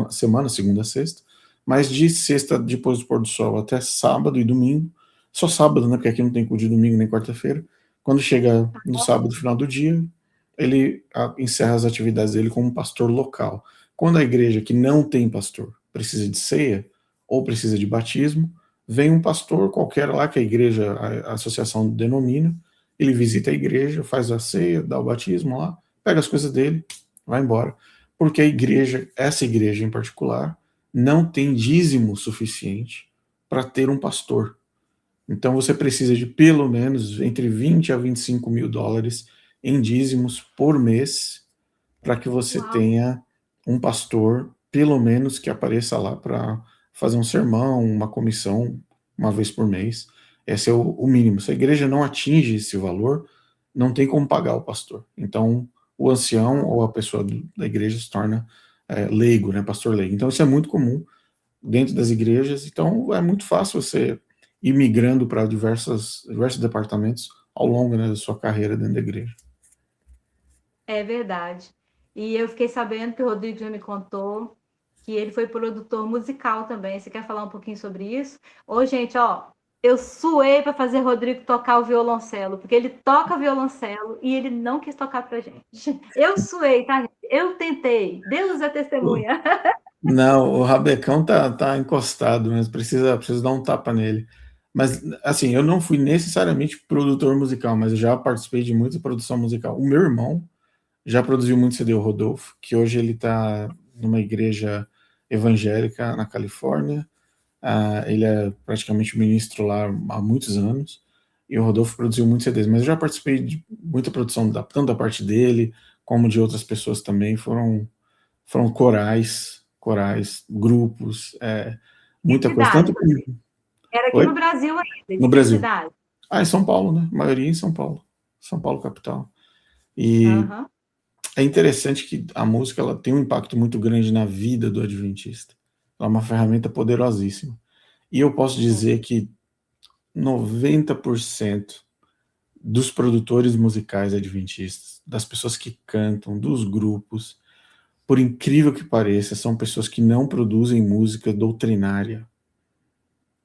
semana, segunda a sexta, mas de sexta, depois do pôr do sol, até sábado e domingo, só sábado, né, porque aqui não tem culto de domingo nem quarta-feira, quando chega no sábado, final do dia, ele encerra as atividades dele como pastor local. Quando a igreja que não tem pastor precisa de ceia ou precisa de batismo, vem um pastor qualquer lá que a igreja, a associação denomina, ele visita a igreja, faz a ceia, dá o batismo lá, pega as coisas dele, vai embora. Porque a igreja, essa igreja em particular, não tem dízimo suficiente para ter um pastor. Então você precisa de pelo menos entre 20 a 25 mil dólares em dízimos por mês para que você tenha um pastor, pelo menos, que apareça lá para fazer um sermão, uma comissão, uma vez por mês. Esse é o mínimo. Se a igreja não atinge esse valor, não tem como pagar o pastor. Então, o ancião ou a pessoa da igreja se torna leigo, né, pastor leigo. Então, isso é muito comum dentro das igrejas. Então, é muito fácil você ir migrando para diversos departamentos ao longo, né, da sua carreira dentro da igreja. É verdade. E eu fiquei sabendo que o Rodrigo já me contou que ele foi produtor musical também. Você quer falar um pouquinho sobre isso? Ô, gente, ó, eu suei para fazer Rodrigo tocar o violoncelo, porque ele toca violoncelo e ele não quis tocar pra gente. Eu suei, tá? Eu tentei. Deus é testemunha. Não, o rabecão tá encostado, mas precisa dar um tapa nele. Mas, assim, eu não fui necessariamente produtor musical, mas eu já participei de muita produção musical. O meu irmão já produziu muito CD, o Rodolfo, que hoje ele está numa igreja evangélica na Califórnia. Ele é praticamente ministro lá há muitos anos. E o Rodolfo produziu muitos CDs, mas eu já participei de muita produção, tanto da parte dele, como de outras pessoas também. Foram corais, grupos, muita coisa. Tanto que... Era aqui no Brasil ainda. No Brasil. Em São Paulo, né? A maioria em São Paulo. São Paulo, capital. E É interessante que a música ela tem um impacto muito grande na vida do adventista. Ela é uma ferramenta poderosíssima. E eu posso dizer que 90% dos produtores musicais adventistas, das pessoas que cantam, dos grupos, por incrível que pareça, são pessoas que não produzem música doutrinária.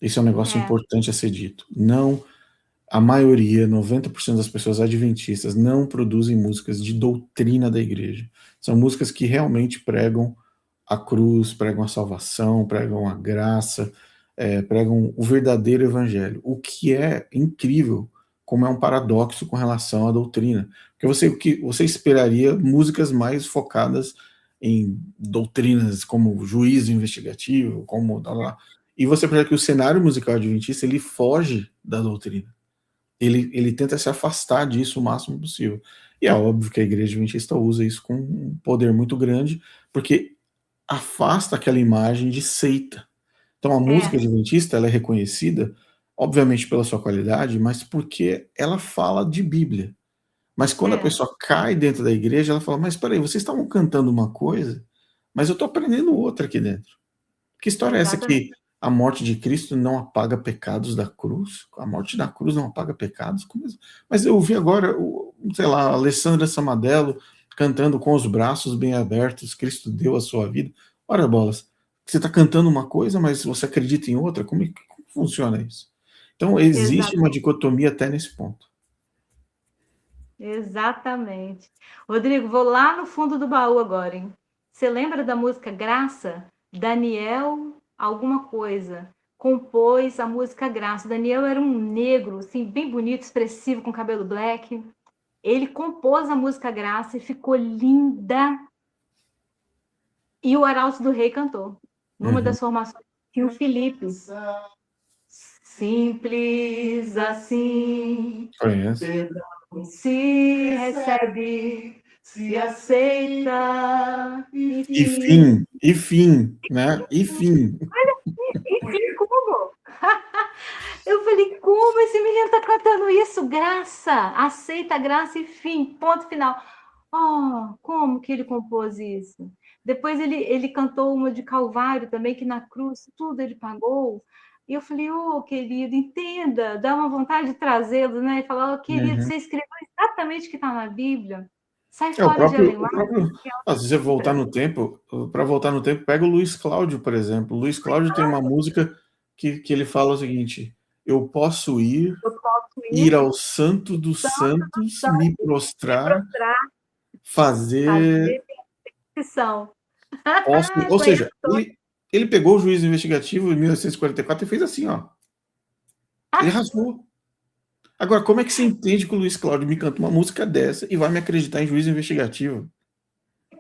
Esse é um negócio importante a ser dito. Não, a maioria, 90% das pessoas adventistas não produzem músicas de doutrina da igreja. São músicas que realmente pregam a cruz, pregam a salvação, pregam a graça, pregam o verdadeiro evangelho. O que é incrível, como é um paradoxo com relação à doutrina. Porque você esperaria músicas mais focadas em doutrinas como juízo investigativo, como e você percebe que o cenário musical adventista ele foge da doutrina. Ele tenta se afastar disso o máximo possível. E é óbvio que a igreja adventista usa isso com um poder muito grande, porque afasta aquela imagem de seita. Então a música adventista ela é reconhecida, obviamente pela sua qualidade, mas porque ela fala de Bíblia. Mas quando a pessoa cai dentro da igreja, ela fala, mas peraí, vocês estavam cantando uma coisa, mas eu estou aprendendo outra aqui dentro. Que história é essa que a morte de Cristo não apaga pecados da cruz? A morte da cruz não apaga pecados? Mas eu ouvi agora, sei lá, a Alessandra Samadello cantando com os braços bem abertos, Cristo deu a sua vida. Ora, bolas, você está cantando uma coisa, mas você acredita em outra? Como funciona isso? Então, existe uma dicotomia até nesse ponto. Exatamente. Rodrigo, vou lá no fundo do baú agora, hein? Você lembra da música Graça? Daniel alguma coisa compôs a música Graça. Daniel era um negro, assim, bem bonito, expressivo, com cabelo black. Ele compôs a música Graça e ficou linda. E o Arauto do Rei cantou. Numa das formações tinha o Felipe. Simples assim. Conheço. Se recebe, se aceita. E fim, né? E fim. Como? Eu falei, como esse menino tá cantando isso? Graça, aceita a graça e fim, ponto final. Oh, como que ele compôs isso? Depois ele cantou uma de Calvário também, que na cruz tudo ele pagou. E eu falei, oh, querido, entenda, dá uma vontade de trazê-lo, né? E falar, oh, querido, você escreveu exatamente o que está na Bíblia. Sai fora de Aleluia. Se você voltar no tempo, para voltar no tempo, pega o Luiz Cláudio, por exemplo. O Luiz Cláudio tem uma música que ele fala o seguinte: eu posso ir ao Santo dos Santos, me prostrar, fazer. Ou seja, ele pegou o juízo investigativo em 1944 e fez assim, ó. Ele rasgou. Agora, como é que você entende que o Luiz Cláudio me canta uma música dessa e vai me acreditar em juízo investigativo?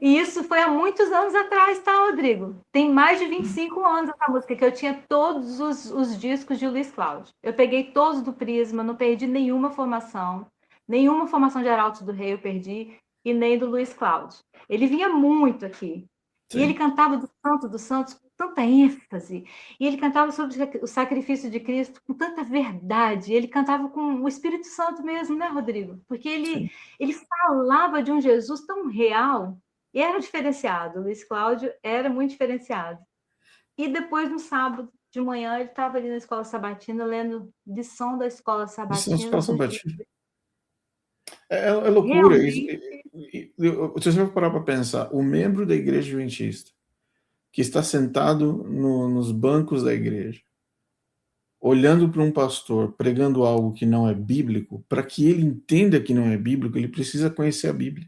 E isso foi há muitos anos atrás, tá, Rodrigo? Tem mais de 25 anos essa música, que eu tinha todos os discos de Luiz Cláudio. Eu peguei todos do Prisma, não perdi nenhuma formação de Arautos do Rei eu perdi, e nem do Luiz Cláudio. Ele vinha muito aqui. Sim. E ele cantava dos Santos com tanta ênfase. E ele cantava sobre o sacrifício de Cristo com tanta verdade. Ele cantava com o Espírito Santo mesmo, né, Rodrigo? Porque ele falava de um Jesus tão real. E era diferenciado, o Luiz Cláudio era muito diferenciado. E depois, no sábado de manhã, ele estava ali na Escola Sabatina, lendo lição da Escola Sabatina. É loucura. Se você for parar para pensar, o membro da igreja adventista, que está sentado nos bancos da igreja, olhando para um pastor pregando algo que não é bíblico, para que ele entenda que não é bíblico, ele precisa conhecer a Bíblia.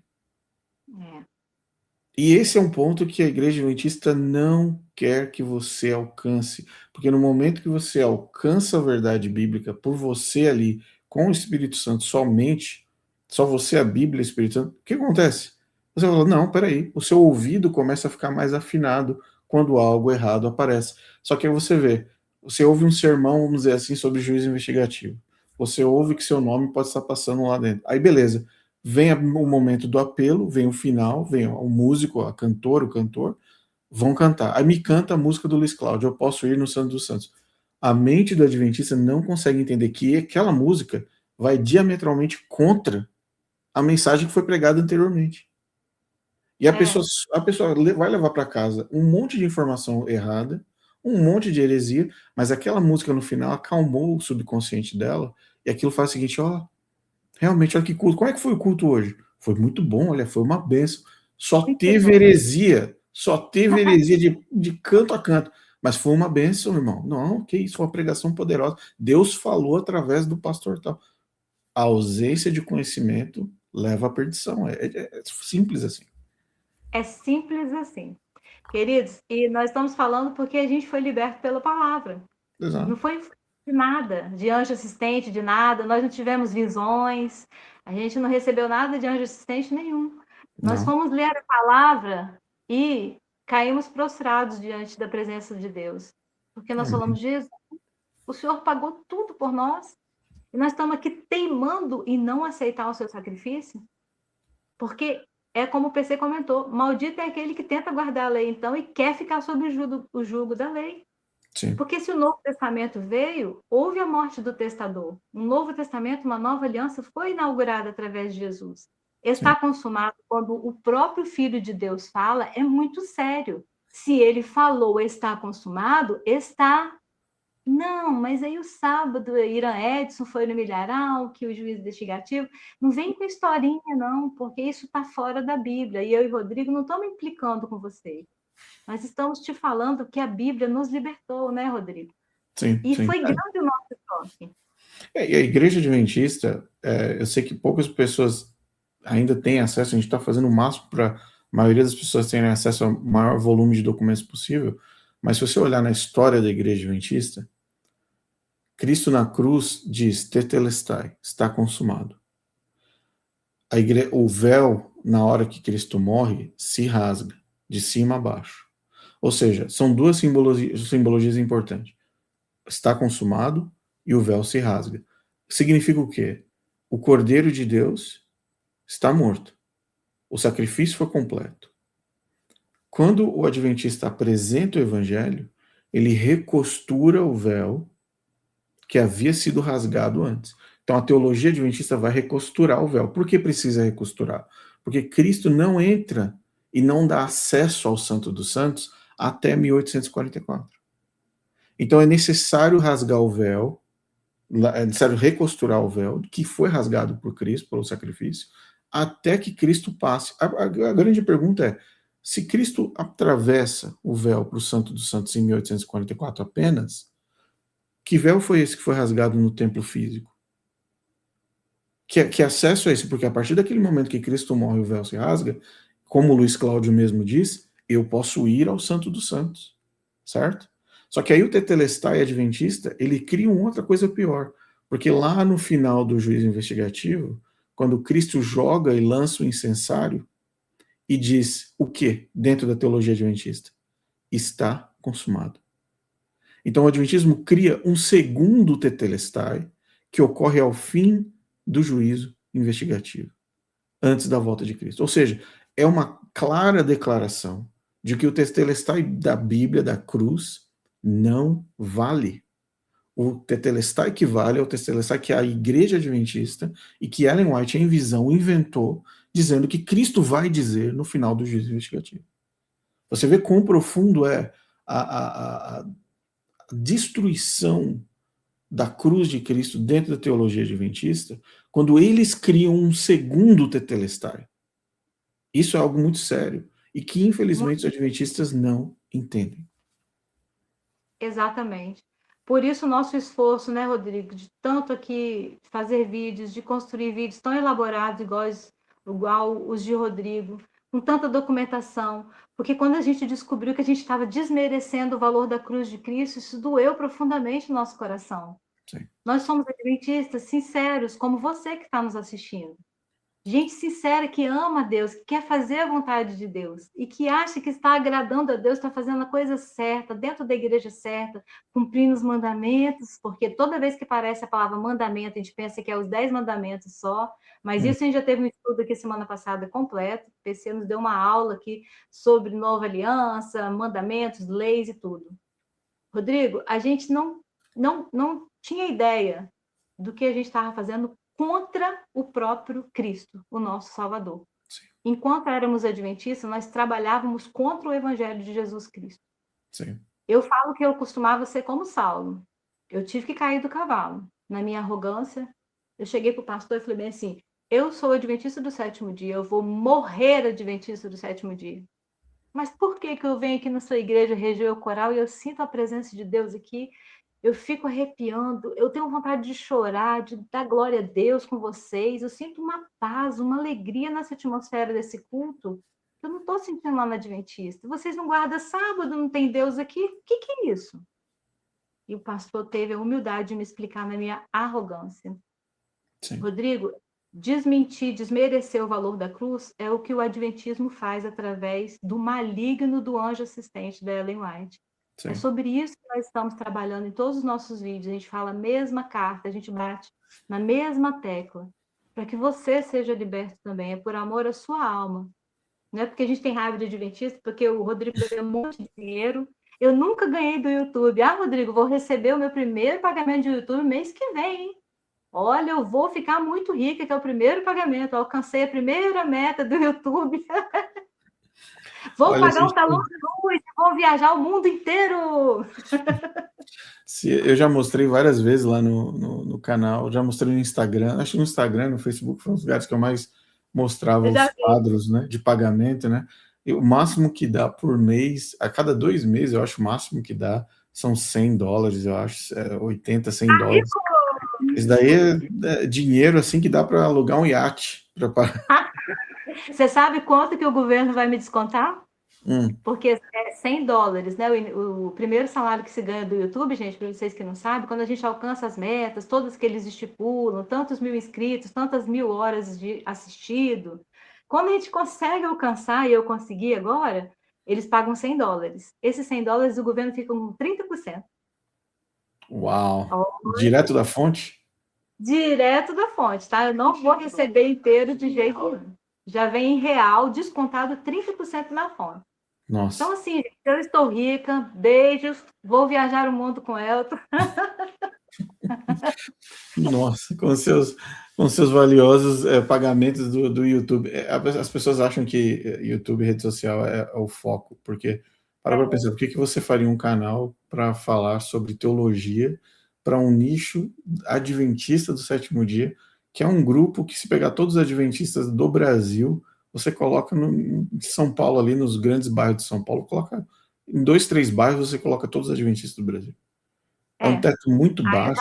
E esse é um ponto que a igreja adventista não quer que você alcance, porque no momento que você alcança a verdade bíblica por você ali, com o Espírito Santo somente, só você, a Bíblia, o Espírito Santo, o que acontece? Você fala, não, peraí, o seu ouvido começa a ficar mais afinado quando algo errado aparece. Só que aí você ouve um sermão, vamos dizer assim, sobre juízo investigativo. Você ouve que seu nome pode estar passando lá dentro. Aí beleza. Vem o momento do apelo, vem o final, vem o músico, a cantora, o cantor, vão cantar. Aí me canta a música do Luiz Cláudio, eu posso ir no Santo dos Santos. A mente do adventista não consegue entender que aquela música vai diametralmente contra a mensagem que foi pregada anteriormente. E a pessoa vai levar para casa um monte de informação errada, um monte de heresia, mas aquela música no final acalmou o subconsciente dela, e aquilo faz o seguinte, realmente, olha que culto. Como é que foi o culto hoje? Foi muito bom, olha, foi uma benção. Só teve heresia de canto a canto. Mas foi uma benção, irmão. Não, que isso, foi uma pregação poderosa. Deus falou através do pastor tal. A ausência de conhecimento leva à perdição. É simples assim. É simples assim. Queridos, e nós estamos falando porque a gente foi liberto pela palavra. Exato. Não foi de nada, de anjo assistente, de nada. Nós não tivemos visões, a gente não recebeu nada de anjo assistente nenhum. Nós fomos ler a palavra e caímos prostrados diante da presença de Deus. Porque nós falamos, Jesus, o Senhor pagou tudo por nós. E nós estamos aqui teimando em não aceitar o seu sacrifício. Porque é como o PC comentou, maldito é aquele que tenta guardar a lei, então, e quer ficar sob o jugo da lei. Sim. Porque se o Novo Testamento veio, houve a morte do testador. Um Novo Testamento, uma nova aliança foi inaugurada através de Jesus. Está consumado quando o próprio Filho de Deus fala, é muito sério. Se ele falou está consumado, está. Não, mas aí o sábado, Irã Edson foi no milharal, que o juiz investigativo. Não vem com historinha, não, porque isso está fora da Bíblia. E eu e Rodrigo não estamos implicando com você. Nós estamos te falando que a Bíblia nos libertou, né, Rodrigo? Sim, e foi grande o nosso toque. E a Igreja Adventista, eu sei que poucas pessoas ainda têm acesso, a gente está fazendo o máximo para a maioria das pessoas terem acesso ao maior volume de documentos possível, mas se você olhar na história da Igreja Adventista, Cristo na cruz diz, tetelestai, está consumado. O véu, na hora que Cristo morre, se rasga, de cima a baixo. Ou seja, são duas simbologias importantes. Está consumado e o véu se rasga. Significa o quê? O Cordeiro de Deus está morto. O sacrifício foi completo. Quando o Adventista apresenta o Evangelho, ele recostura o véu que havia sido rasgado antes. Então a teologia adventista vai recosturar o véu. Por que precisa recosturar? Porque Cristo não entra e não dá acesso ao Santo dos Santos até 1844. Então é necessário rasgar o véu, é necessário recosturar o véu, que foi rasgado por Cristo, pelo sacrifício, até que Cristo passe. A grande pergunta é, se Cristo atravessa o véu para o Santo dos Santos em 1844 apenas, que véu foi esse que foi rasgado no templo físico? Que acesso é esse? Porque a partir daquele momento que Cristo morre, o véu se rasga, como o Luiz Cláudio mesmo diz, eu posso ir ao Santo dos Santos, certo? Só que aí o tetelestai adventista, ele cria uma outra coisa pior, porque lá no final do juízo investigativo, quando Cristo joga e lança o incensário e diz o que dentro da teologia adventista? Está consumado. Então o adventismo cria um segundo tetelestai que ocorre ao fim do juízo investigativo, antes da volta de Cristo. Ou seja, é uma clara declaração de que o tetelestai da Bíblia, da cruz, não vale. O tetelestai que vale é o tetelestai que a Igreja Adventista e que Ellen White, em visão, inventou, dizendo que Cristo vai dizer no final do juízo investigativo. Você vê quão profundo é a destruição da cruz de Cristo dentro da teologia adventista, quando eles criam um segundo tetelestai. Isso é algo muito sério e que, infelizmente, os adventistas não entendem. Exatamente. Por isso o nosso esforço, né, Rodrigo, de tanto aqui fazer vídeos, de construir vídeos tão elaborados, igual os de Rodrigo, com tanta documentação, porque quando a gente descobriu que a gente estava desmerecendo o valor da cruz de Cristo, isso doeu profundamente no nosso coração. Sim. Nós somos adventistas sinceros, como você que está nos assistindo. Gente sincera que ama a Deus, que quer fazer a vontade de Deus e que acha que está agradando a Deus, está fazendo a coisa certa, dentro da igreja certa, cumprindo os mandamentos, porque toda vez que aparece a palavra mandamento, a gente pensa que é os 10 mandamentos só, mas isso a gente já teve um estudo aqui semana passada completo, o PC nos deu uma aula aqui sobre nova aliança, mandamentos, leis e tudo. Rodrigo, a gente não tinha ideia do que a gente estava fazendo contra o próprio Cristo, o nosso Salvador. Sim. enquanto éramos adventistas, nós trabalhávamos contra o evangelho de Jesus Cristo. Sim. Eu falo que eu costumava ser como Saulo. Eu tive que cair do cavalo. Na minha arrogância, eu cheguei para o pastor e falei bem assim, eu sou adventista do sétimo dia, eu vou morrer adventista do sétimo dia. Mas por que eu venho aqui na sua igreja, reger o coral, e eu sinto a presença de Deus aqui, eu fico arrepiando, eu tenho vontade de chorar, de dar glória a Deus com vocês, eu sinto uma paz, uma alegria nessa atmosfera desse culto, que eu não estou sentindo lá na Adventista. Vocês não guardam sábado, não tem Deus aqui? O que é isso? E o pastor teve a humildade de me explicar na minha arrogância. Sim. Rodrigo, desmentir, desmerecer o valor da cruz é o que o adventismo faz através do maligno do anjo assistente da Ellen White. Sim. É sobre isso que nós estamos trabalhando em todos os nossos vídeos. A gente fala a mesma carta, a gente bate na mesma tecla, para que você seja liberto também. É por amor à sua alma. Não é porque a gente tem raiva de adventista, porque o Rodrigo ganhou um monte de dinheiro. Eu nunca ganhei do YouTube. Ah, Rodrigo, vou receber o meu primeiro pagamento do YouTube mês que vem, hein? Olha, eu vou ficar muito rica, que é o primeiro pagamento. Eu alcancei a primeira meta do YouTube. Vou pagar um talão de luz, vou viajar o mundo inteiro. Eu já mostrei várias vezes lá no canal, já mostrei no Instagram, acho que no Instagram, no Facebook, foram os lugares que eu mais mostrava os quadros, né, de pagamento, né? E o máximo que dá por mês, a cada 2 meses, eu acho o máximo que dá, são $100, eu acho, 80, $100. Isso daí é dinheiro assim que dá para alugar um iate. Você sabe quanto que o governo vai me descontar? Porque é $100, né? O primeiro salário que se ganha do YouTube, gente, para vocês que não sabem, quando a gente alcança as metas, todas que eles estipulam, tantos mil inscritos, tantas 1000 horas de assistido, quando a gente consegue alcançar, e eu consegui agora, eles pagam $100. Esses $100 o governo fica com 30%. Uau! Direto da fonte? Direto da fonte, tá? Eu não vou receber inteiro de jeito nenhum. Já vem em real, descontado 30% na fonte. Nossa. Então, assim, gente, eu estou rica, beijos, vou viajar o mundo com Elton. Nossa, com seus valiosos pagamentos do YouTube. As pessoas acham que YouTube e rede social é o foco, porque, para pensar, por que você faria um canal para falar sobre teologia para um nicho adventista do sétimo dia, que é um grupo que, se pegar todos os adventistas do Brasil, você coloca em São Paulo, ali nos grandes bairros de São Paulo, coloca em 2, 3 bairros, você coloca todos os adventistas do Brasil. É um teto muito baixo.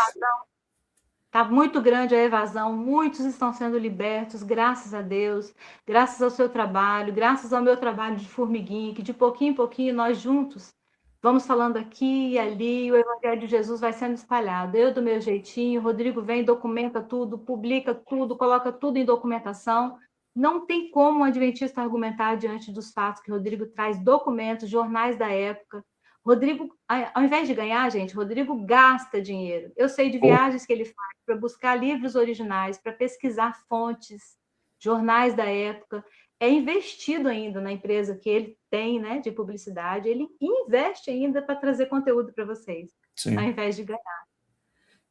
Está muito grande a evasão, muitos estão sendo libertos, graças a Deus, graças ao seu trabalho, graças ao meu trabalho de formiguinha, que de pouquinho em pouquinho nós juntos vamos falando aqui e ali, o Evangelho de Jesus vai sendo espalhado. Eu do meu jeitinho, o Rodrigo vem, documenta tudo, publica tudo, coloca tudo em documentação. Não tem como um adventista argumentar diante dos fatos que o Rodrigo traz documentos, jornais da época. Rodrigo, ao invés de ganhar, gente, Rodrigo gasta dinheiro. Eu sei de viagens que ele faz para buscar livros originais, para pesquisar fontes, jornais da época. É investido ainda na empresa que ele tem, né, de publicidade, ele investe ainda para trazer conteúdo para vocês, Sim. ao invés de ganhar.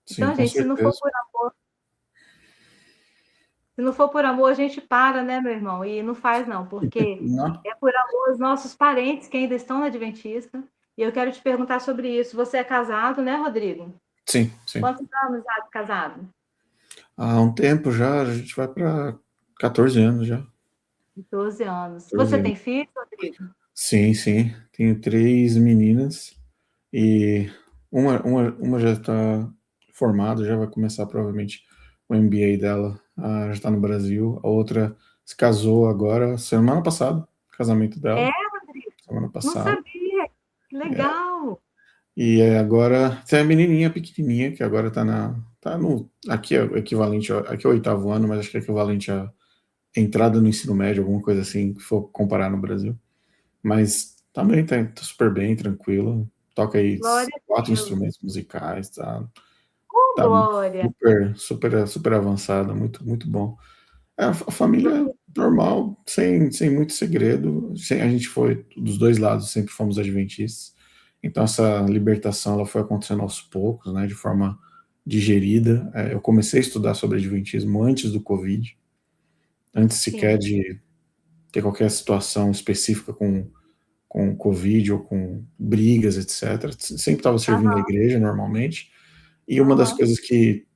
Sim, então, gente, se não for por amor, a gente para, né, meu irmão? E não faz, não, porque é por amor aos nossos parentes que ainda estão na Adventista. E eu quero te perguntar sobre isso. Você é casado, né, Rodrigo? Sim, sim. Quantos anos já de casado? Há um tempo já, a gente vai para 14 anos já. 12 anos. Você tem filhos, Rodrigo? Sim, sim. Tenho 3 meninas e uma já está formada, já vai começar provavelmente o MBA dela, já está no Brasil. A outra se casou agora, semana passada, casamento dela. Rodrigo? Semana passada. Não sabia. Que legal. E agora tem a menininha pequenininha que agora está no aqui é o equivalente, aqui é o 8º ano, mas acho que é equivalente a entrada no ensino médio, alguma coisa assim, se for comparar no Brasil. Mas também tá super bem, tranquilo. Toca aí 4 instrumentos musicais, tá Glória. super avançada, muito, muito bom. A família normal, sem muito segredo. A gente foi, dos 2 lados, sempre fomos adventistas. Então essa libertação ela foi acontecendo aos poucos, né, de forma digerida. Eu comecei a estudar sobre adventismo antes do Covid, antes sequer de ter qualquer situação específica com Covid ou com brigas, etc. Sempre estava servindo a igreja, normalmente. E uma das coisas que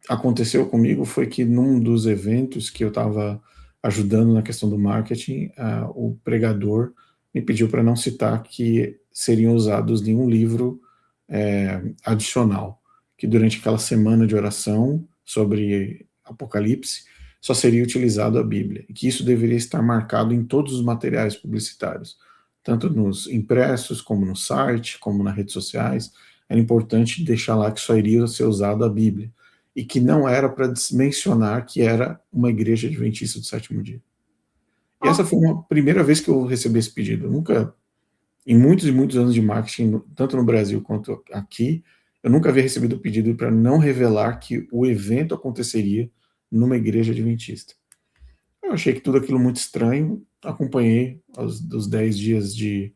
aconteceu comigo foi que num dos eventos que eu estava ajudando na questão do marketing, o pregador me pediu para não citar que seriam usados nenhum livro adicional, que durante aquela semana de oração sobre Apocalipse só seria utilizado a Bíblia, e que isso deveria estar marcado em todos os materiais publicitários, tanto nos impressos, como no site, como nas redes sociais. Era importante deixar lá que só iria ser usado a Bíblia, e que não era para mencionar que era uma igreja adventista do sétimo dia. E essa foi uma primeira vez que eu recebi esse pedido. Eu nunca, em muitos e muitos anos de marketing, tanto no Brasil quanto aqui, eu nunca havia recebido o pedido para não revelar que o evento aconteceria numa igreja adventista. Eu achei que tudo aquilo muito estranho, acompanhei os 10 dias de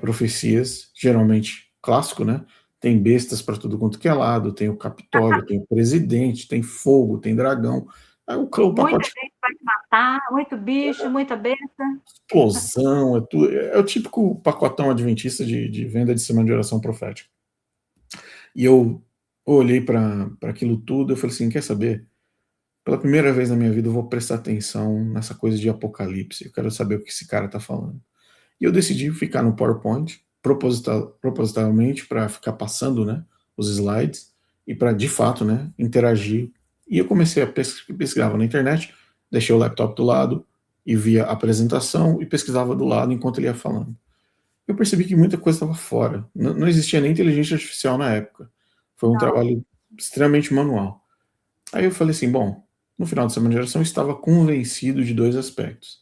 profecias, geralmente clássico, né? Tem bestas para tudo quanto que é lado, tem o Capitólio, tem o presidente, tem fogo, tem dragão. Aí o pacote... Muita gente vai matar, muito bicho, muita besta. Explosão, é o típico pacotão adventista de venda de semana de oração profética. E eu olhei para aquilo tudo, eu falei assim, quer saber? Pela primeira vez na minha vida eu vou prestar atenção nessa coisa de Apocalipse, eu quero saber o que esse cara está falando. E eu decidi ficar no PowerPoint, propositalmente, para ficar passando, né, os slides, e para, de fato, né, interagir. E eu comecei a pesquisar na internet, deixei o laptop do lado, e via a apresentação, e pesquisava do lado enquanto ele ia falando. Eu percebi que muita coisa estava fora. Não existia nem inteligência artificial na época. Foi um trabalho extremamente manual. Aí eu falei assim, bom, no final de semana de oração eu estava convencido de dois aspectos.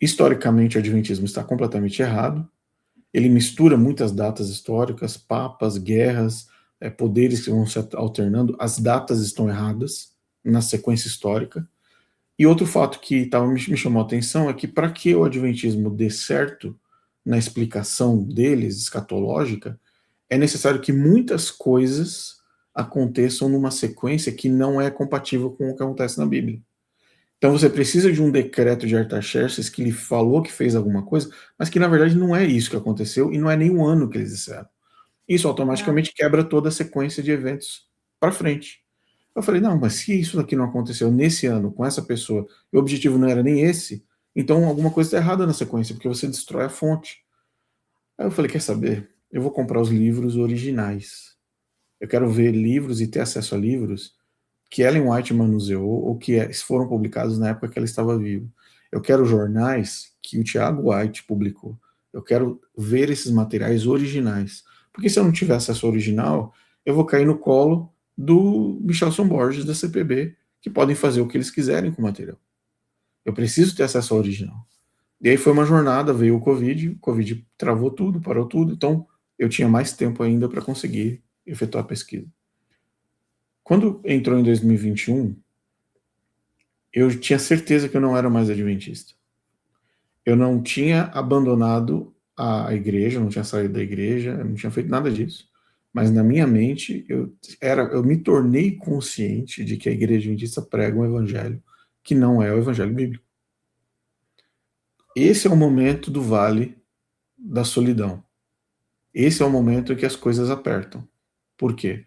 Historicamente, o adventismo está completamente errado. Ele mistura muitas datas históricas, papas, guerras, poderes que vão se alternando. As datas estão erradas na sequência histórica. E outro fato que me chamou a atenção é que para que o adventismo dê certo na explicação deles, escatológica, é necessário que muitas coisas aconteçam numa sequência que não é compatível com o que acontece na Bíblia. Então você precisa de um decreto de Artaxerxes que lhe falou que fez alguma coisa, mas que na verdade não é isso que aconteceu e não é nem um ano que eles disseram. Isso automaticamente quebra toda a sequência de eventos para frente. Eu falei, não, mas se isso daqui não aconteceu nesse ano, com essa pessoa, e o objetivo não era nem esse, então alguma coisa está errada na sequência, porque você destrói a fonte. Aí eu falei, quer saber? Eu vou comprar os livros originais. Eu quero ver livros e ter acesso a livros que Ellen White manuseou ou que foram publicados na época que ela estava viva. Eu quero jornais que o Tiago White publicou. Eu quero ver esses materiais originais. Porque se eu não tiver acesso ao original, eu vou cair no colo do Michelson Borges, da CPB, que podem fazer o que eles quiserem com o material. Eu preciso ter acesso ao original. E aí foi uma jornada, veio o Covid travou tudo, parou tudo, então eu tinha mais tempo ainda para conseguir efetuar a pesquisa. Quando entrou em 2021, eu tinha certeza que eu não era mais adventista. Eu não tinha abandonado a igreja, não tinha saído da igreja, eu não tinha feito nada disso. Mas na minha mente, eu me tornei consciente de que a igreja adventista prega um evangelho que não é o evangelho bíblico. Esse é o momento do vale da solidão. Esse é o momento em que as coisas apertam. Por quê?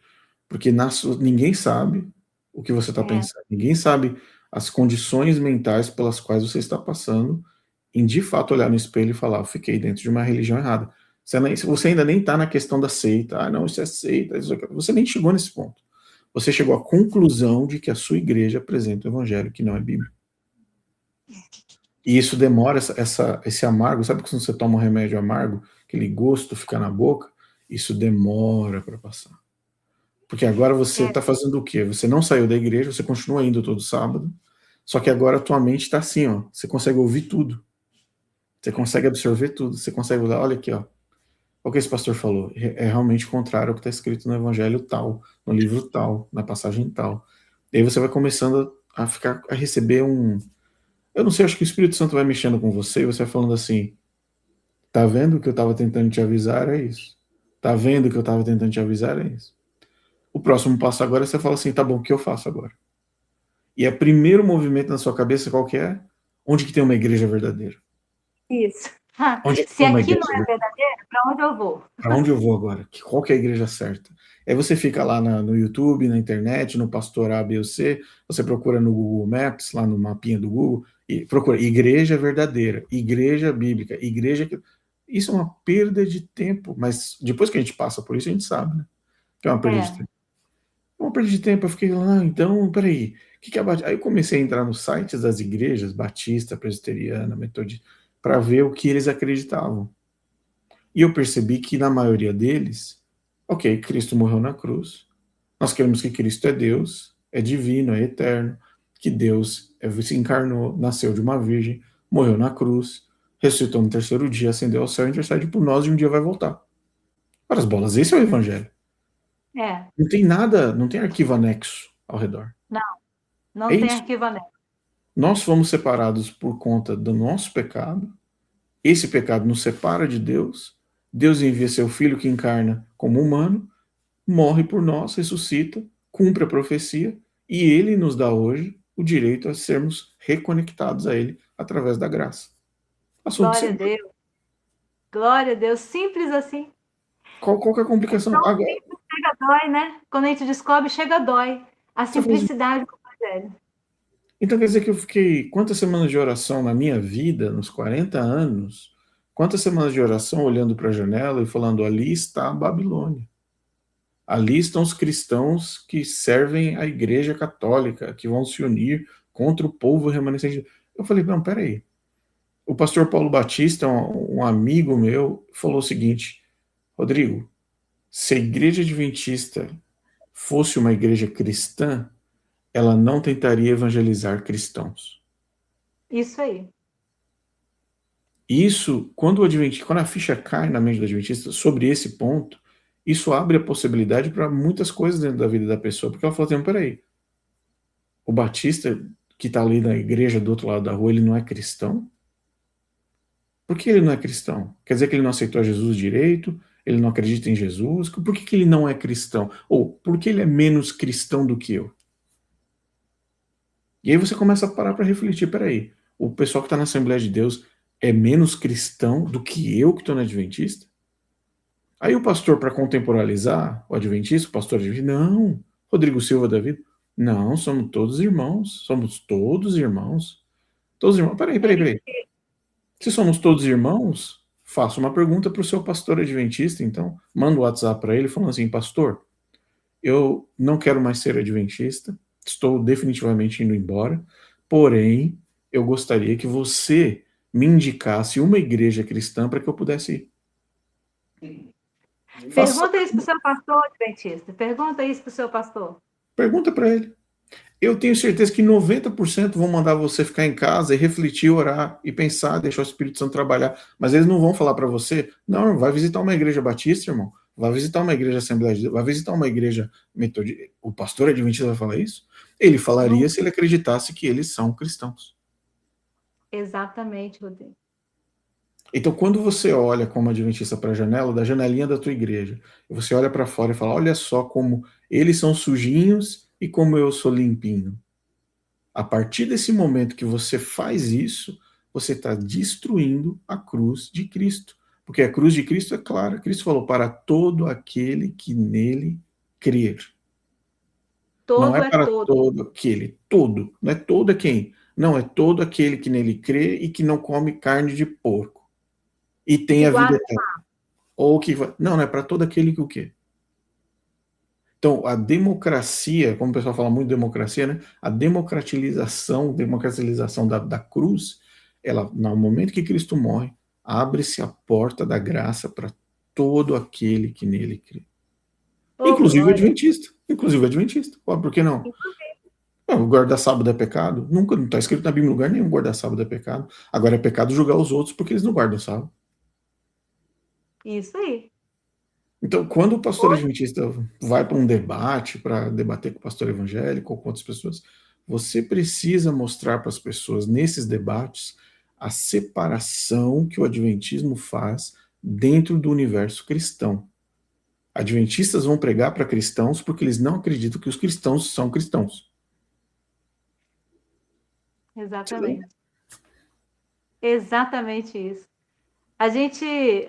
Porque ninguém sabe o que você está pensando. Ninguém sabe as condições mentais pelas quais você está passando em, de fato, olhar no espelho e falar, eu fiquei dentro de uma religião errada. Você ainda nem está na questão da seita. Ah, não, isso é seita. Você nem chegou nesse ponto. Você chegou à conclusão de que a sua igreja apresenta o evangelho que não é bíblico. E isso demora, esse amargo, sabe quando você toma um remédio amargo, aquele gosto fica na boca? Isso demora para passar. Porque agora você está fazendo o quê? Você não saiu da igreja, você continua indo todo sábado, só que agora a tua mente está assim, ó, você consegue ouvir tudo. Você consegue absorver tudo, você consegue olhar, olha aqui, ó, o que esse pastor falou, é realmente contrário ao que está escrito no evangelho tal, no livro tal, na passagem tal. E aí você vai começando a receber eu não sei, acho que o Espírito Santo vai mexendo com você e você vai falando assim, tá vendo o que eu estava tentando te avisar? É isso. Tá vendo o que eu estava tentando te avisar? É isso. O próximo passo agora é você fala assim, tá bom, o que eu faço agora? E o primeiro movimento na sua cabeça qual que é? Onde que tem uma igreja verdadeira? Isso. Se aqui não é verdadeiro, para onde eu vou? Para onde eu vou agora? Qual que é a igreja certa? Aí você fica lá no YouTube, na internet, no Pastor A, B ou C, você procura no Google Maps, lá no mapinha do Google, e procura igreja verdadeira, igreja bíblica, igreja... Isso é uma perda de tempo, mas depois que a gente passa por isso, a gente sabe, né? Que é uma perda de tempo. Uma perda de tempo, eu fiquei lá, então, peraí, o que é Batista? Aí eu comecei a entrar nos sites das igrejas, Batista, Presbiteriana, Metodista, para ver o que eles acreditavam. E eu percebi que na maioria deles, ok, Cristo morreu na cruz, nós queremos que Cristo é Deus, é divino, é eterno, que Deus se encarnou, nasceu de uma virgem, morreu na cruz, ressuscitou no terceiro dia, ascendeu ao céu, intercede por nós e um dia vai voltar. Para as bolas, esse é o evangelho. Não tem nada, não tem arquivo anexo ao redor. Não tem arquivo anexo. Nós fomos separados por conta do nosso pecado, esse pecado nos separa de Deus, Deus envia seu Filho que encarna como humano, morre por nós, ressuscita, cumpre a profecia, e ele nos dá hoje o direito a sermos reconectados a ele através da graça. Assunto Glória simples. A Deus. Glória a Deus. Simples assim. Qual que é a complicação? Então, agora... chega dói, né? Quando a gente descobre, chega dói. A simplicidade do Evangelho. Então quer dizer que eu fiquei quantas semanas de oração na minha vida, nos 40 anos, quantas semanas de oração olhando para a janela e falando, ali está a Babilônia. Ali estão os cristãos que servem a Igreja Católica, que vão se unir contra o povo remanescente. Eu falei, não, peraí. O pastor Paulo Batista, um amigo meu, falou o seguinte, Rodrigo, se a Igreja Adventista fosse uma igreja cristã, ela não tentaria evangelizar cristãos. Isso aí. Isso, quando a ficha cai na mente do Adventista sobre esse ponto, isso abre a possibilidade para muitas coisas dentro da vida da pessoa, porque ela fala assim, peraí, o Batista que está ali na igreja do outro lado da rua, ele não é cristão? Por que ele não é cristão? Quer dizer que ele não aceitou Jesus direito? Ele não acredita em Jesus? Por que ele não é cristão? Ou por que ele é menos cristão do que eu? E aí você começa a parar para refletir, peraí, o pessoal que está na Assembleia de Deus é menos cristão do que eu que estou na Adventista? Aí o pastor, para contemporalizar o Adventista, o pastor Adventista, não, Rodrigo Silva da vida, não, somos todos irmãos, Todos irmãos. Peraí. Se somos todos irmãos, faça uma pergunta para o seu pastor adventista, então, manda um WhatsApp para ele falando assim, pastor, eu não quero mais ser adventista, estou definitivamente indo embora, porém, eu gostaria que você me indicasse uma igreja cristã para que eu pudesse ir. Pergunta isso para o seu pastor adventista, pergunta isso para o seu pastor. Pergunta para ele. Eu tenho certeza que 90% vão mandar você ficar em casa e refletir, orar e pensar, deixar o Espírito Santo trabalhar. Mas eles não vão falar para você, não, vai visitar uma igreja batista, irmão. Vai visitar uma igreja Assembleia de Deus, vai visitar uma igreja metodista. O pastor adventista vai falar isso? Ele falaria se ele acreditasse que eles são cristãos. Exatamente, Rodrigo. Então, quando você olha como adventista para a janela, da janelinha da tua igreja, você olha para fora e fala, olha só como eles são sujinhos e como eu sou limpinho. A partir desse momento que você faz isso, você está destruindo a cruz de Cristo. Porque a cruz de Cristo é clara. Cristo falou para todo aquele que nele crer. Não é para todo aquele. Todo. Não é todo quem? Não, é todo aquele que nele crê e que não come carne de porco. E tem a vida eterna. Ou que vai... Não é para todo aquele que o quê? Então, a democracia, como o pessoal fala muito de democracia, né? A democratização da cruz, ela, no momento que Cristo morre, abre-se a porta da graça para todo aquele que nele crê. Inclusive o adventista. Por que não? O guarda-sábado é pecado? Nunca, não está escrito na Bíblia em lugar nenhum guarda-sábado é pecado. Agora é pecado julgar os outros porque eles não guardam sábado. Isso aí. Então, quando o pastor adventista vai para um debate, para debater com o pastor evangélico ou com outras pessoas, você precisa mostrar para as pessoas, nesses debates, a separação que o adventismo faz dentro do universo cristão. Adventistas vão pregar para cristãos porque eles não acreditam que os cristãos são cristãos. Exatamente. Exatamente isso.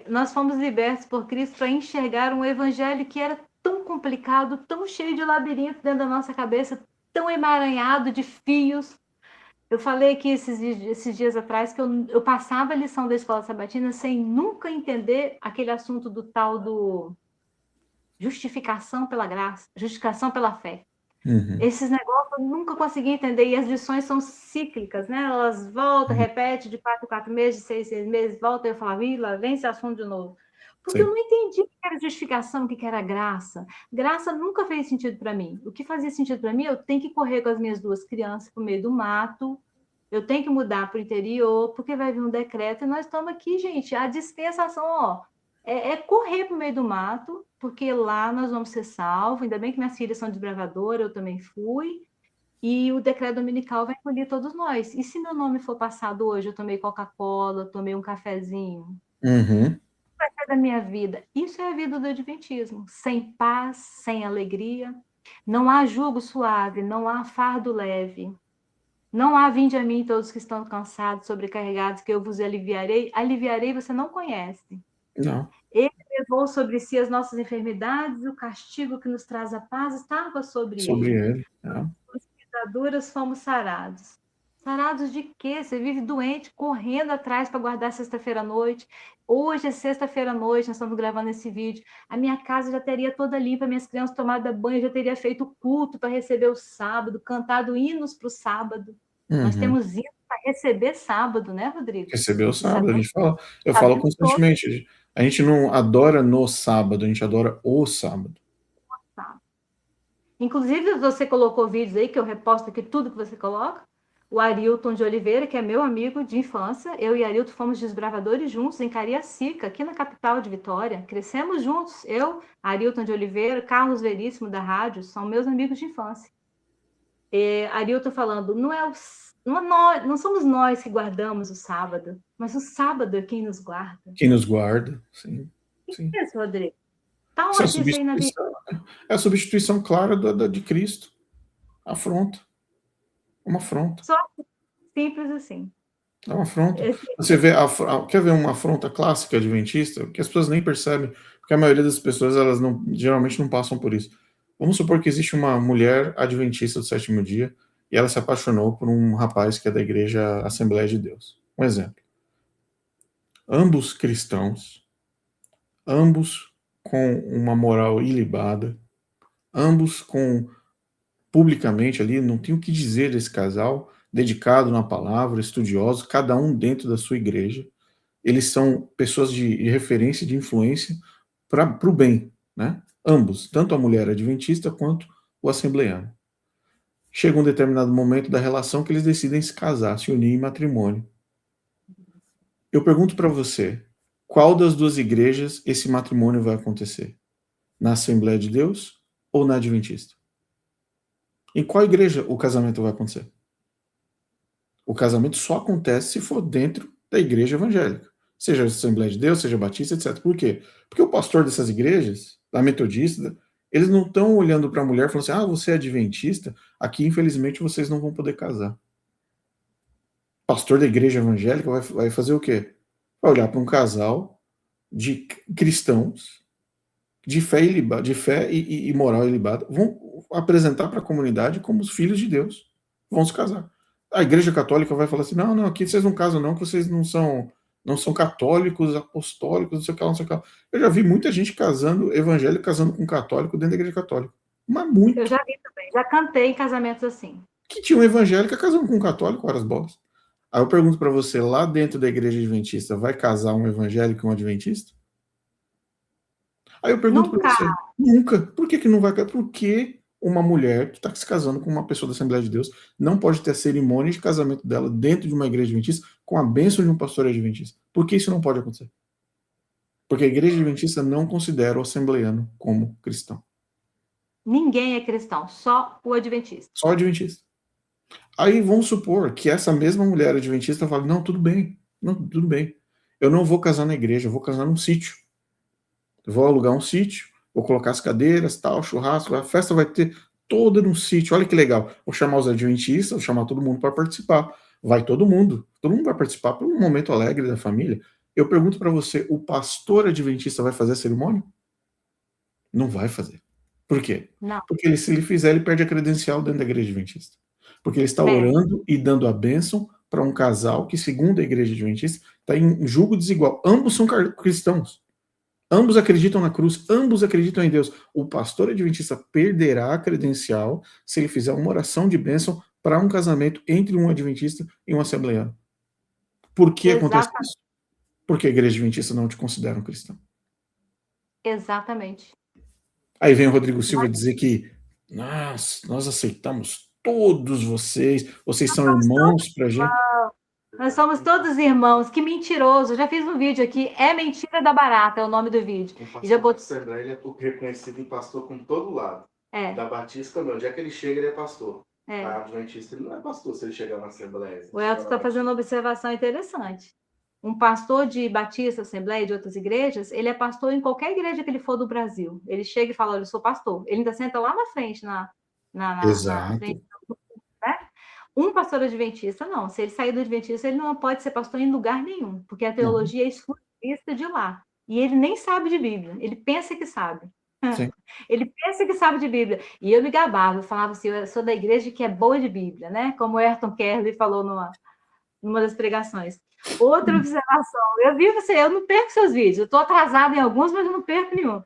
Nós fomos libertos por Cristo para enxergar um evangelho que era tão complicado, tão cheio de labirinto dentro da nossa cabeça, tão emaranhado de fios. Eu falei aqui esses dias atrás que eu passava a lição da escola sabatina sem nunca entender aquele assunto do tal do justificação pela graça, justificação pela fé. Uhum. Esses negócios eu nunca consegui entender, e as lições são cíclicas, né? Elas voltam, repete de 4 em 4 meses, de 6 em 6 meses, volta, e eu falava, lá vem esse assunto de novo. Porque eu não entendi o que era justificação, o que era graça. Graça nunca fez sentido para mim. O que fazia sentido para mim, eu tenho que correr com as minhas 2 crianças para o meio do mato, eu tenho que mudar para o interior, porque vai vir um decreto, e nós estamos aqui, gente, a dispensação, ó, é correr para o meio do mato, porque lá nós vamos ser salvos. Ainda bem que minhas filhas são desbravadoras, eu também fui. E o decreto dominical vai encolher todos nós. E se meu nome for passado hoje, eu tomei Coca-Cola, tomei um cafezinho, vai ser da minha vida? Isso é a vida do adventismo. Sem paz, sem alegria. Não há jugo suave, não há fardo leve. Não há vinde a mim todos que estão cansados, sobrecarregados, que eu vos aliviarei. Aliviarei você não conhece. Não. Ele levou sobre si as nossas enfermidades, o castigo que nos traz a paz estava sobre ele. As pisaduras fomos sarados. Sarados de quê? Você vive doente, correndo atrás para guardar sexta-feira à noite. Hoje é sexta-feira à noite, nós estamos gravando esse vídeo. A minha casa já teria toda limpa, minhas crianças tomadas banho, já teria feito culto para receber o sábado, cantado hinos para o sábado. Nós temos hinos para receber sábado, né, Rodrigo? Receber o sábado, eu falo constantemente. A gente não adora no sábado, a gente adora o sábado. Inclusive, você colocou vídeos aí, que eu reposto aqui tudo que você coloca. O Arilton de Oliveira, que é meu amigo de infância. Eu e Arilton fomos desbravadores juntos em Cariacica, aqui na capital de Vitória. Crescemos juntos. Eu, Arilton de Oliveira, Carlos Veríssimo da rádio, são meus amigos de infância. Arilton falando, não somos nós que guardamos o sábado, mas o sábado é quem nos guarda. Quem nos guarda, sim. O que é isso, Rodrigo? Tá onde isso aí na vida? É a substituição clara de Cristo. Afronta. Uma afronta. Só simples assim. É uma afronta. Você vê, quer ver uma afronta clássica adventista? Que as pessoas nem percebem, porque a maioria das pessoas, elas geralmente não passam por isso. Vamos supor que existe uma mulher adventista do sétimo dia e ela se apaixonou por um rapaz que é da igreja Assembleia de Deus. Um exemplo. Ambos cristãos, ambos com uma moral ilibada, ambos com publicamente ali, não tem o que dizer desse casal, dedicado na palavra, estudiosos, cada um dentro da sua igreja. Eles são pessoas de referência, de influência para o bem, né? Ambos, tanto a mulher adventista quanto o assembleano. Chega um determinado momento da relação que eles decidem se casar, se unir em matrimônio. Eu pergunto para você, qual das duas igrejas esse matrimônio vai acontecer? Na Assembleia de Deus ou na Adventista? Em qual igreja o casamento vai acontecer? O casamento só acontece se for dentro da igreja evangélica. Seja a Assembleia de Deus, seja Batista, etc. Por quê? Porque o pastor dessas igrejas, da Metodista, eles não estão olhando para a mulher falando assim, você é adventista, aqui infelizmente vocês não vão poder casar. O pastor da igreja evangélica vai fazer o quê? Vai olhar para um casal de cristãos, de fé e moral ilibada, vão apresentar para a comunidade como os filhos de Deus, vão se casar. A igreja católica vai falar assim, não, aqui vocês não casam não, que vocês não são católicos, apostólicos, não sei o que lá, não sei o que lá. Eu já vi muita gente casando, evangélico casando com católico dentro da igreja católica. Mas muito. Eu já vi também, já cantei em casamentos assim. Que tinha um evangélico casando com um católico, horas bolas. Aí eu pergunto para você, lá dentro da igreja adventista, vai casar um evangélico e um adventista? Aí eu pergunto para você, nunca. Por que não vai casar? Por que uma mulher que está se casando com uma pessoa da Assembleia de Deus não pode ter a cerimônia de casamento dela dentro de uma igreja adventista com a bênção de um pastor adventista? Por que isso não pode acontecer? Porque a igreja adventista não considera o assembleiano como cristão. Ninguém é cristão, só o adventista. Só o adventista. Aí vamos supor que essa mesma mulher adventista fala, não, tudo bem, eu não vou casar na igreja, eu vou casar num sítio. Eu vou alugar um sítio, vou colocar as cadeiras, tal, churrasco, a festa vai ter toda no sítio, olha que legal. Vou chamar os adventistas, vou chamar todo mundo para participar. vai todo mundo vai participar por um momento alegre da família. Eu pergunto para você, o pastor adventista vai fazer a cerimônia? Não vai fazer. Por quê? Não. Porque se ele fizer, ele perde a credencial dentro da igreja adventista. Porque ele está orando e dando a bênção para um casal que, segundo a igreja adventista, está em julgo desigual. Ambos são cristãos. Ambos acreditam na cruz, ambos acreditam em Deus. O pastor adventista perderá a credencial se ele fizer uma oração de bênção para um casamento entre um adventista e um assembleiano. Por que acontece isso? Porque a igreja adventista não te considera um cristão. Exatamente. Aí vem o Rodrigo Silva dizer que nós aceitamos todos vocês são irmãos pra gente. Nós somos todos irmãos, que mentiroso. Eu já fiz um vídeo aqui, é mentira da barata, é o nome do vídeo. O pastor da Assembleia, ele é reconhecido em pastor com todo lado. Da Batista também, onde é que ele chega, ele é pastor. A Adventista, ele não é pastor se ele chegar na Assembleia. O Elton está fazendo uma observação interessante. Um pastor de Batista, Assembleia, de outras igrejas, ele é pastor em qualquer igreja que ele for do Brasil. Ele chega e fala, olha, eu sou pastor. Ele ainda senta lá na frente, na frente, né? Um pastor adventista, não. Se ele sair do adventista, ele não pode ser pastor em lugar nenhum, porque a teologia é exclusivista de lá. E ele nem sabe de Bíblia. Ele pensa que sabe. Ele pensa que sabe de Bíblia. E eu me gabava, eu falava assim, eu sou da igreja que é boa de Bíblia, né? Como o Ayrton Kerley falou numa das pregações. Outra observação, eu vi você, eu não perco seus vídeos, eu estou atrasada em alguns, mas eu não perco nenhum.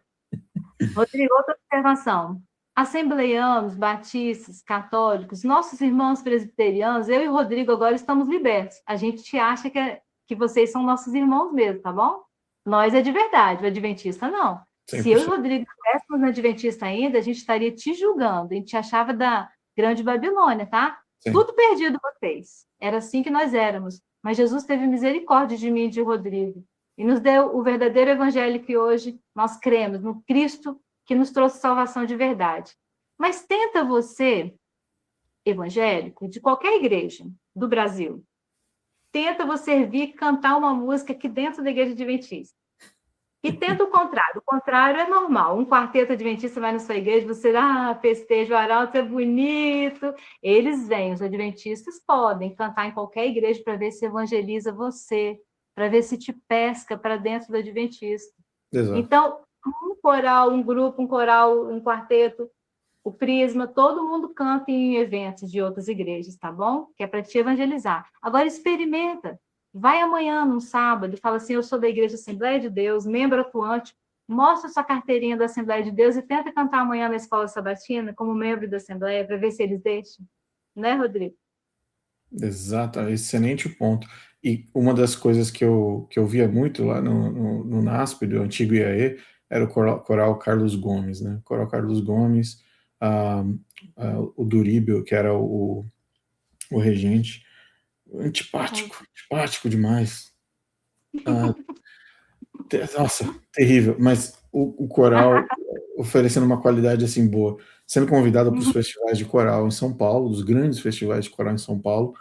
Rodrigo, outra observação. Assembleianos, batistas, católicos, nossos irmãos presbiterianos, eu e o Rodrigo agora estamos libertos. A gente te acha que vocês são nossos irmãos mesmo, tá bom? Nós é de verdade, o adventista não. 100%. Se eu e o Rodrigo estivéssemos no adventista ainda, a gente estaria te julgando, a gente te achava da Grande Babilônia, tá? Sim. Tudo perdido vocês. Era assim que nós éramos. Mas Jesus teve misericórdia de mim e de Rodrigo. E nos deu o verdadeiro evangelho que hoje nós cremos, no Cristo que nos trouxe salvação de verdade. Mas tenta você, evangélico, de qualquer igreja do Brasil, tenta você vir cantar uma música aqui dentro da igreja adventista. E tenta o contrário. O contrário é normal. Um quarteto adventista vai na sua igreja, você, festeja, o arauto é bonito. Eles vêm, os adventistas podem cantar em qualquer igreja para ver se evangeliza você, para ver se te pesca para dentro do adventista. Exato. Então, um coral, um grupo, um coral, um quarteto, o Prisma, todo mundo canta em eventos de outras igrejas, tá bom? Que é para te evangelizar. Agora, experimenta. Vai amanhã, num sábado, fala assim, eu sou da Igreja Assembleia de Deus, membro atuante, mostra sua carteirinha da Assembleia de Deus e tenta cantar amanhã na Escola Sabatina como membro da Assembleia, para ver se eles deixam. Né, Rodrigo? Exato, excelente ponto. E uma das coisas que eu via muito lá no NASP, do antigo IAE, era o coral Carlos Gomes, né? O coral Carlos Gomes, o Duríbio, que era o regente, antipático demais. Nossa, terrível. Mas o coral oferecendo uma qualidade assim boa, sendo convidado para os festivais de coral em São Paulo, os grandes festivais de coral em São Paulo,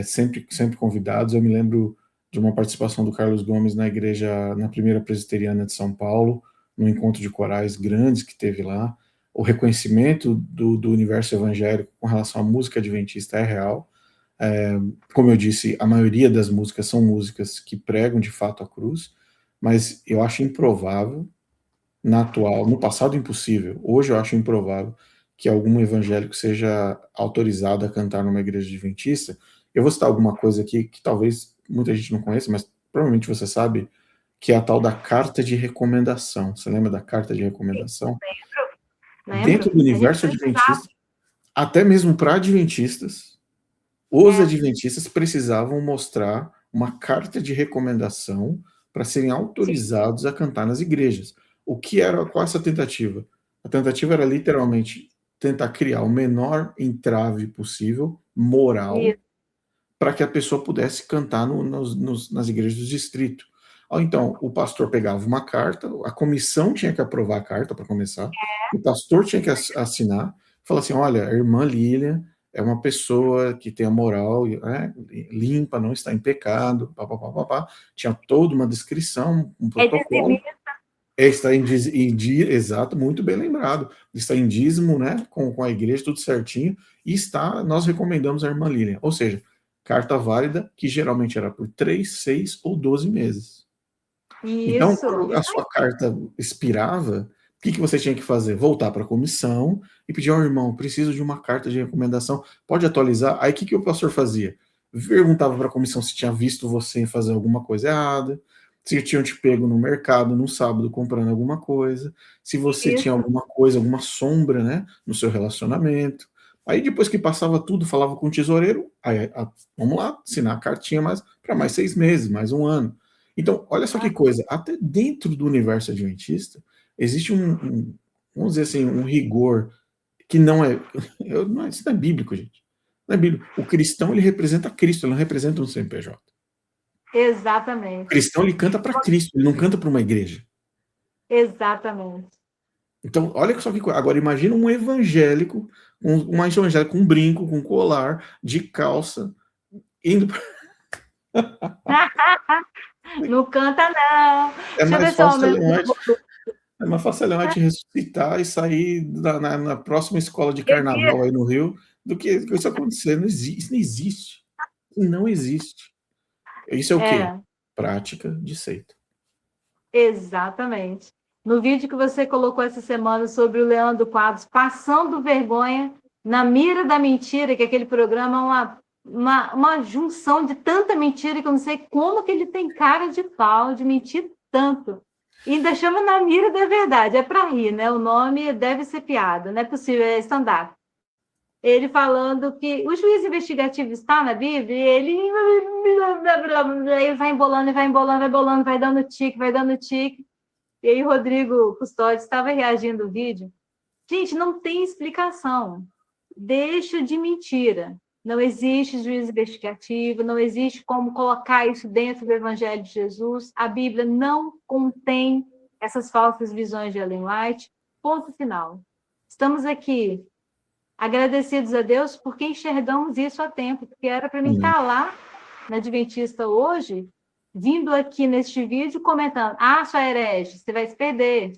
sempre convidados. Eu me lembro de uma participação do Carlos Gomes na igreja, na primeira presbiteriana de São Paulo, no encontro de corais grandes que teve lá. O reconhecimento do universo evangélico com relação à música adventista é real. Como eu disse, a maioria das músicas são músicas que pregam de fato a cruz, mas eu acho improvável, no passado impossível, hoje eu acho improvável que algum evangélico seja autorizado a cantar numa igreja adventista. Eu vou citar alguma coisa aqui que talvez muita gente não conheça, mas provavelmente você sabe, que é a tal da carta de recomendação. Você lembra da carta de recomendação? Lembro. Dentro do universo adventista, até mesmo para adventistas, os adventistas precisavam mostrar uma carta de recomendação para serem autorizados a cantar nas igrejas. Qual essa tentativa? A tentativa era literalmente tentar criar o menor entrave possível, moral, para que a pessoa pudesse cantar nas igrejas do distrito. Então, o pastor pegava uma carta, a comissão tinha que aprovar a carta para começar, o pastor tinha que assinar, falar assim, olha, a irmã Lília é uma pessoa que tem a moral, limpa, não está em pecado, tinha toda uma descrição, um protocolo. Está exato, muito bem lembrado. Está em dízimo, né, com a igreja, tudo certinho, e nós recomendamos a irmã Lília. Ou seja, carta válida, que geralmente era por 3, 6 ou 12 meses. Isso. Então, quando a sua carta expirava, o que você tinha que fazer? Voltar para a comissão e pedir ao irmão, preciso de uma carta de recomendação, pode atualizar? Aí o que o pastor fazia? Perguntava para a comissão se tinha visto você fazer alguma coisa errada, se tinham te pego no mercado no sábado comprando alguma coisa, se você tinha alguma coisa, alguma sombra, né, no seu relacionamento. Aí depois que passava tudo, falava com o tesoureiro, aí, vamos lá, assinar a cartinha para mais 6 meses, mais 1 ano. Então, olha só que coisa, até dentro do universo adventista, existe vamos dizer assim, um rigor que não é, isso não é bíblico, gente. Não é bíblico. O cristão, ele representa Cristo, ele não representa um CNPJ. Exatamente. O cristão, ele canta para Cristo, ele não canta para uma igreja. Exatamente. Então, olha só que coisa. Agora, imagina um evangélico, uma evangélica com um brinco, com colar, de calça, indo para... Não canta, não. É mais fácil a gente ressuscitar e sair na próxima escola de carnaval aí no Rio do que isso acontecer. Não existe. Isso não existe. Não existe. Isso é o quê? Prática de seita. Exatamente. No vídeo que você colocou essa semana sobre o Leandro Quadros passando vergonha na mira da mentira, que aquele programa é uma junção de tanta mentira que eu não sei como que ele tem cara de pau de mentir tanto. E ainda chama na mira da verdade. É para rir, né? O nome deve ser piada, não é possível, é stand-up. Ele falando que o juiz investigativo está na Bíblia, e ele vai embolando, vai embolando, vai embolando, vai dando tique, vai dando tique. E aí o Rodrigo Custódio estava reagindo ao vídeo. Gente, não tem explicação. Deixa de mentira. Não existe juiz investigativo, não existe como colocar isso dentro do Evangelho de Jesus. A Bíblia não contém essas falsas visões de Ellen White. Ponto final. Estamos aqui agradecidos a Deus porque enxergamos isso a tempo, porque era para mim estar lá na Adventista hoje, vindo aqui neste vídeo comentando, sua herege, você vai se perder.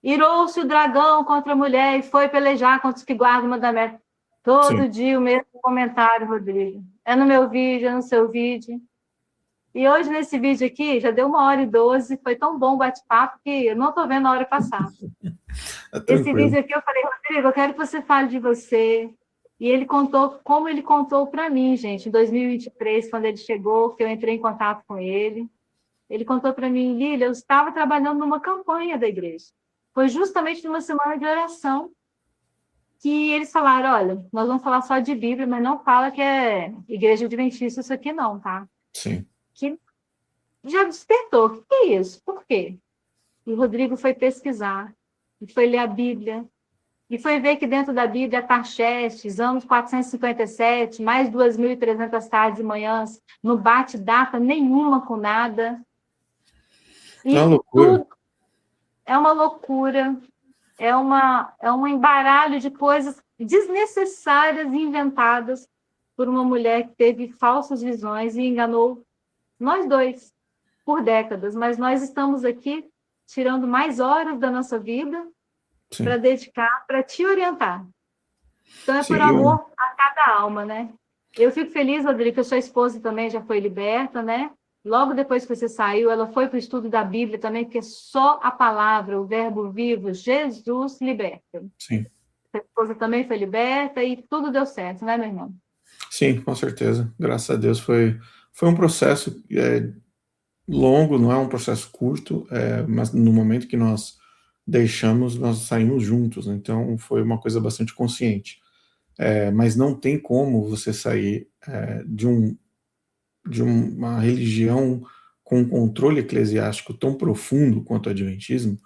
Irou-se o dragão contra a mulher e foi pelejar contra os que guardam o mandamento. Todo dia o mesmo comentário, Rodrigo. É no meu vídeo, é no seu vídeo. E hoje, nesse vídeo aqui, já deu 1h12, foi tão bom o bate-papo que eu não estou vendo a hora passar. Esse vídeo aqui, eu falei, Rodrigo, eu quero que você fale de você. E ele contou como ele contou para mim, gente, em 2023, quando ele chegou, que eu entrei em contato com ele. Ele contou para mim, Lília, eu estava trabalhando numa campanha da igreja. Foi justamente numa semana de oração que eles falaram, olha, nós vamos falar só de Bíblia, mas não fala que é igreja adventista isso aqui não, tá? Sim. Que já despertou. O que é isso? Por quê? E o Rodrigo foi pesquisar, e foi ler a Bíblia, e foi ver que dentro da Bíblia, Tarxestes, anos 457, mais 2.300 tardes e manhãs, não bate data nenhuma com nada. E é uma loucura. Tudo é uma loucura, é um embaralho de coisas desnecessárias e inventadas por uma mulher que teve falsas visões e enganou nós dois por décadas, mas nós estamos aqui tirando mais horas da nossa vida para dedicar, para te orientar. Então, é por amor a cada alma, né? Eu fico feliz, Rodrigo, que a sua esposa também já foi liberta, né? Logo depois que você saiu, ela foi para o estudo da Bíblia também, porque só a palavra, o verbo vivo, Jesus liberta. Sim. A esposa também foi liberta e tudo deu certo, né, meu irmão? Sim, com certeza. Graças a Deus foi um processo longo, não é um processo curto, mas no momento que nós deixamos, nós saímos juntos, né? Então foi uma coisa bastante consciente. Mas não tem como você sair de uma religião com um controle eclesiástico tão profundo quanto o adventismo,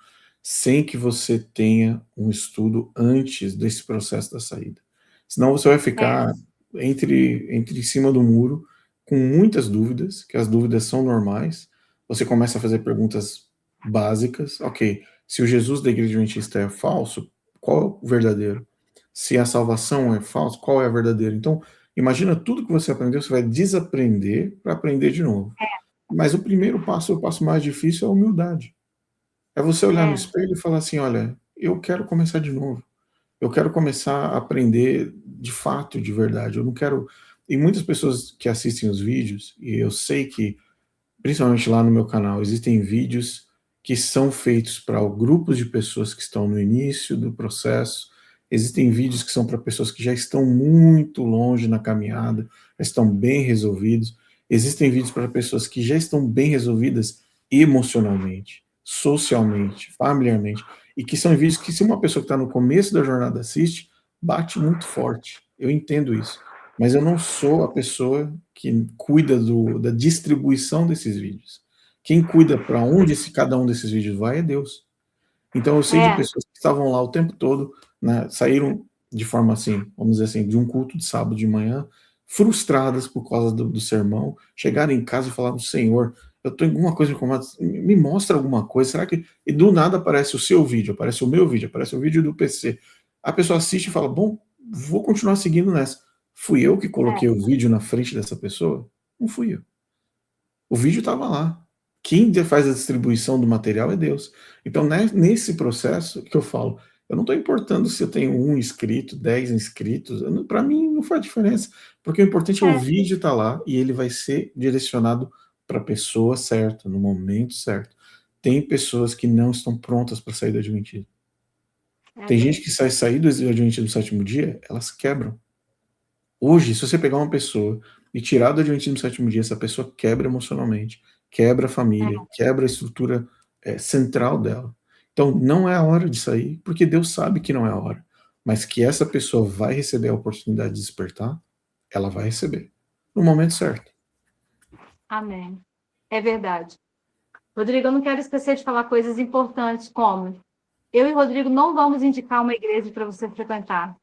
sem que você tenha um estudo antes desse processo da saída. Senão você vai ficar entre em cima do muro, com muitas dúvidas, que as dúvidas são normais. Você começa a fazer perguntas básicas. Ok, se o Jesus da igreja adventista é falso, qual é o verdadeiro? Se a salvação é falsa, qual é a verdadeira? Então, imagina tudo que você aprendeu, você vai desaprender para aprender de novo. Mas o primeiro passo, o passo mais difícil é a humildade. É você olhar no espelho e falar assim, olha, eu quero começar de novo. Eu quero começar a aprender de fato, de verdade. Eu não quero E muitas pessoas que assistem os vídeos, e eu sei que, principalmente lá no meu canal, existem vídeos que são feitos para grupos de pessoas que estão no início do processo, existem vídeos que são para pessoas que já estão muito longe na caminhada, já estão bem resolvidos, existem vídeos para pessoas que já estão bem resolvidas emocionalmente, socialmente, familiarmente, e que são vídeos que, se uma pessoa que está no começo da jornada assiste, bate muito forte. Eu entendo isso. Mas eu não sou a pessoa que cuida da distribuição desses vídeos. Quem cuida para onde cada um desses vídeos vai é Deus. Então eu sei de pessoas que estavam lá o tempo todo, né, saíram de forma assim, vamos dizer assim, de um culto de sábado de manhã, frustradas por causa do sermão, chegaram em casa e falaram: Senhor, eu estou em alguma coisa me incomoda, me mostra alguma coisa, será que... E do nada aparece o seu vídeo, aparece o meu vídeo, aparece o vídeo do PC. A pessoa assiste e fala: bom, vou continuar seguindo nessa. Fui eu que coloquei o vídeo na frente dessa pessoa? Não fui eu. O vídeo estava lá. Quem faz a distribuição do material é Deus. Então, nesse processo que eu falo, eu não estou importando se eu tenho 1 inscrito, 10 inscritos, para mim não faz diferença, porque o importante é o vídeo estar lá e ele vai ser direcionado para a pessoa certa, no momento certo. Tem pessoas que não estão prontas para sair do Adventismo. Tem gente que sair do Adventismo do 7º dia, elas quebram. Hoje, se você pegar uma pessoa e tirar do Adventismo do 7º dia, essa pessoa quebra emocionalmente, quebra a família, quebra a estrutura central dela. Então, não é a hora de sair, porque Deus sabe que não é a hora. Mas que essa pessoa vai receber a oportunidade de despertar, ela vai receber. No momento certo. Amém. É verdade. Rodrigo, eu não quero esquecer de falar coisas importantes, como eu e o Rodrigo não vamos indicar uma igreja para você frequentar.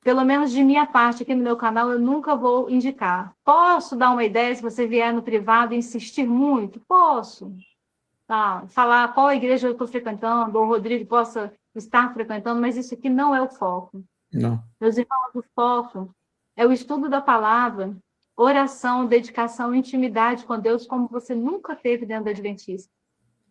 Pelo menos de minha parte, aqui no meu canal, eu nunca vou indicar. Posso dar uma ideia se você vier no privado e insistir muito? Posso. Tá? Falar qual igreja eu estou frequentando, ou o Rodrigo possa estar frequentando, mas isso aqui não é o foco. Não. Meus irmãos, o foco é o estudo da palavra, oração, dedicação, intimidade com Deus, como você nunca teve dentro da Adventista.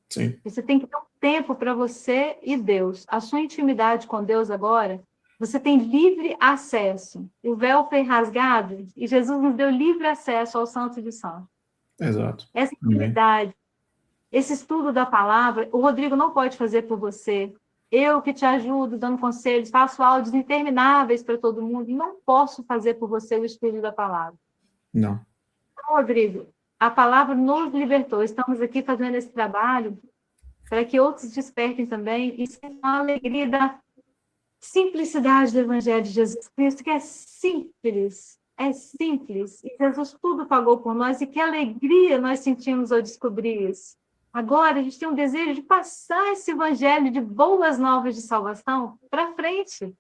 Sim. Você tem que ter um tempo para você e Deus. A sua intimidade com Deus agora, você tem livre acesso. O véu foi rasgado e Jesus nos deu livre acesso ao Santo de Santos. Exato. Essa intimidade, esse estudo da palavra, o Rodrigo não pode fazer por você. Eu que te ajudo, dando conselhos, faço áudios intermináveis para todo mundo, não posso fazer por você o estudo da palavra. Não. Então, Rodrigo, a palavra nos libertou. Estamos aqui fazendo esse trabalho para que outros despertem também e sintam a alegria da simplicidade do Evangelho de Jesus Cristo, que é simples. E Jesus tudo pagou por nós, e que alegria nós sentimos ao descobrir isso. Agora, a gente tem um desejo de passar esse Evangelho de boas novas de salvação para frente.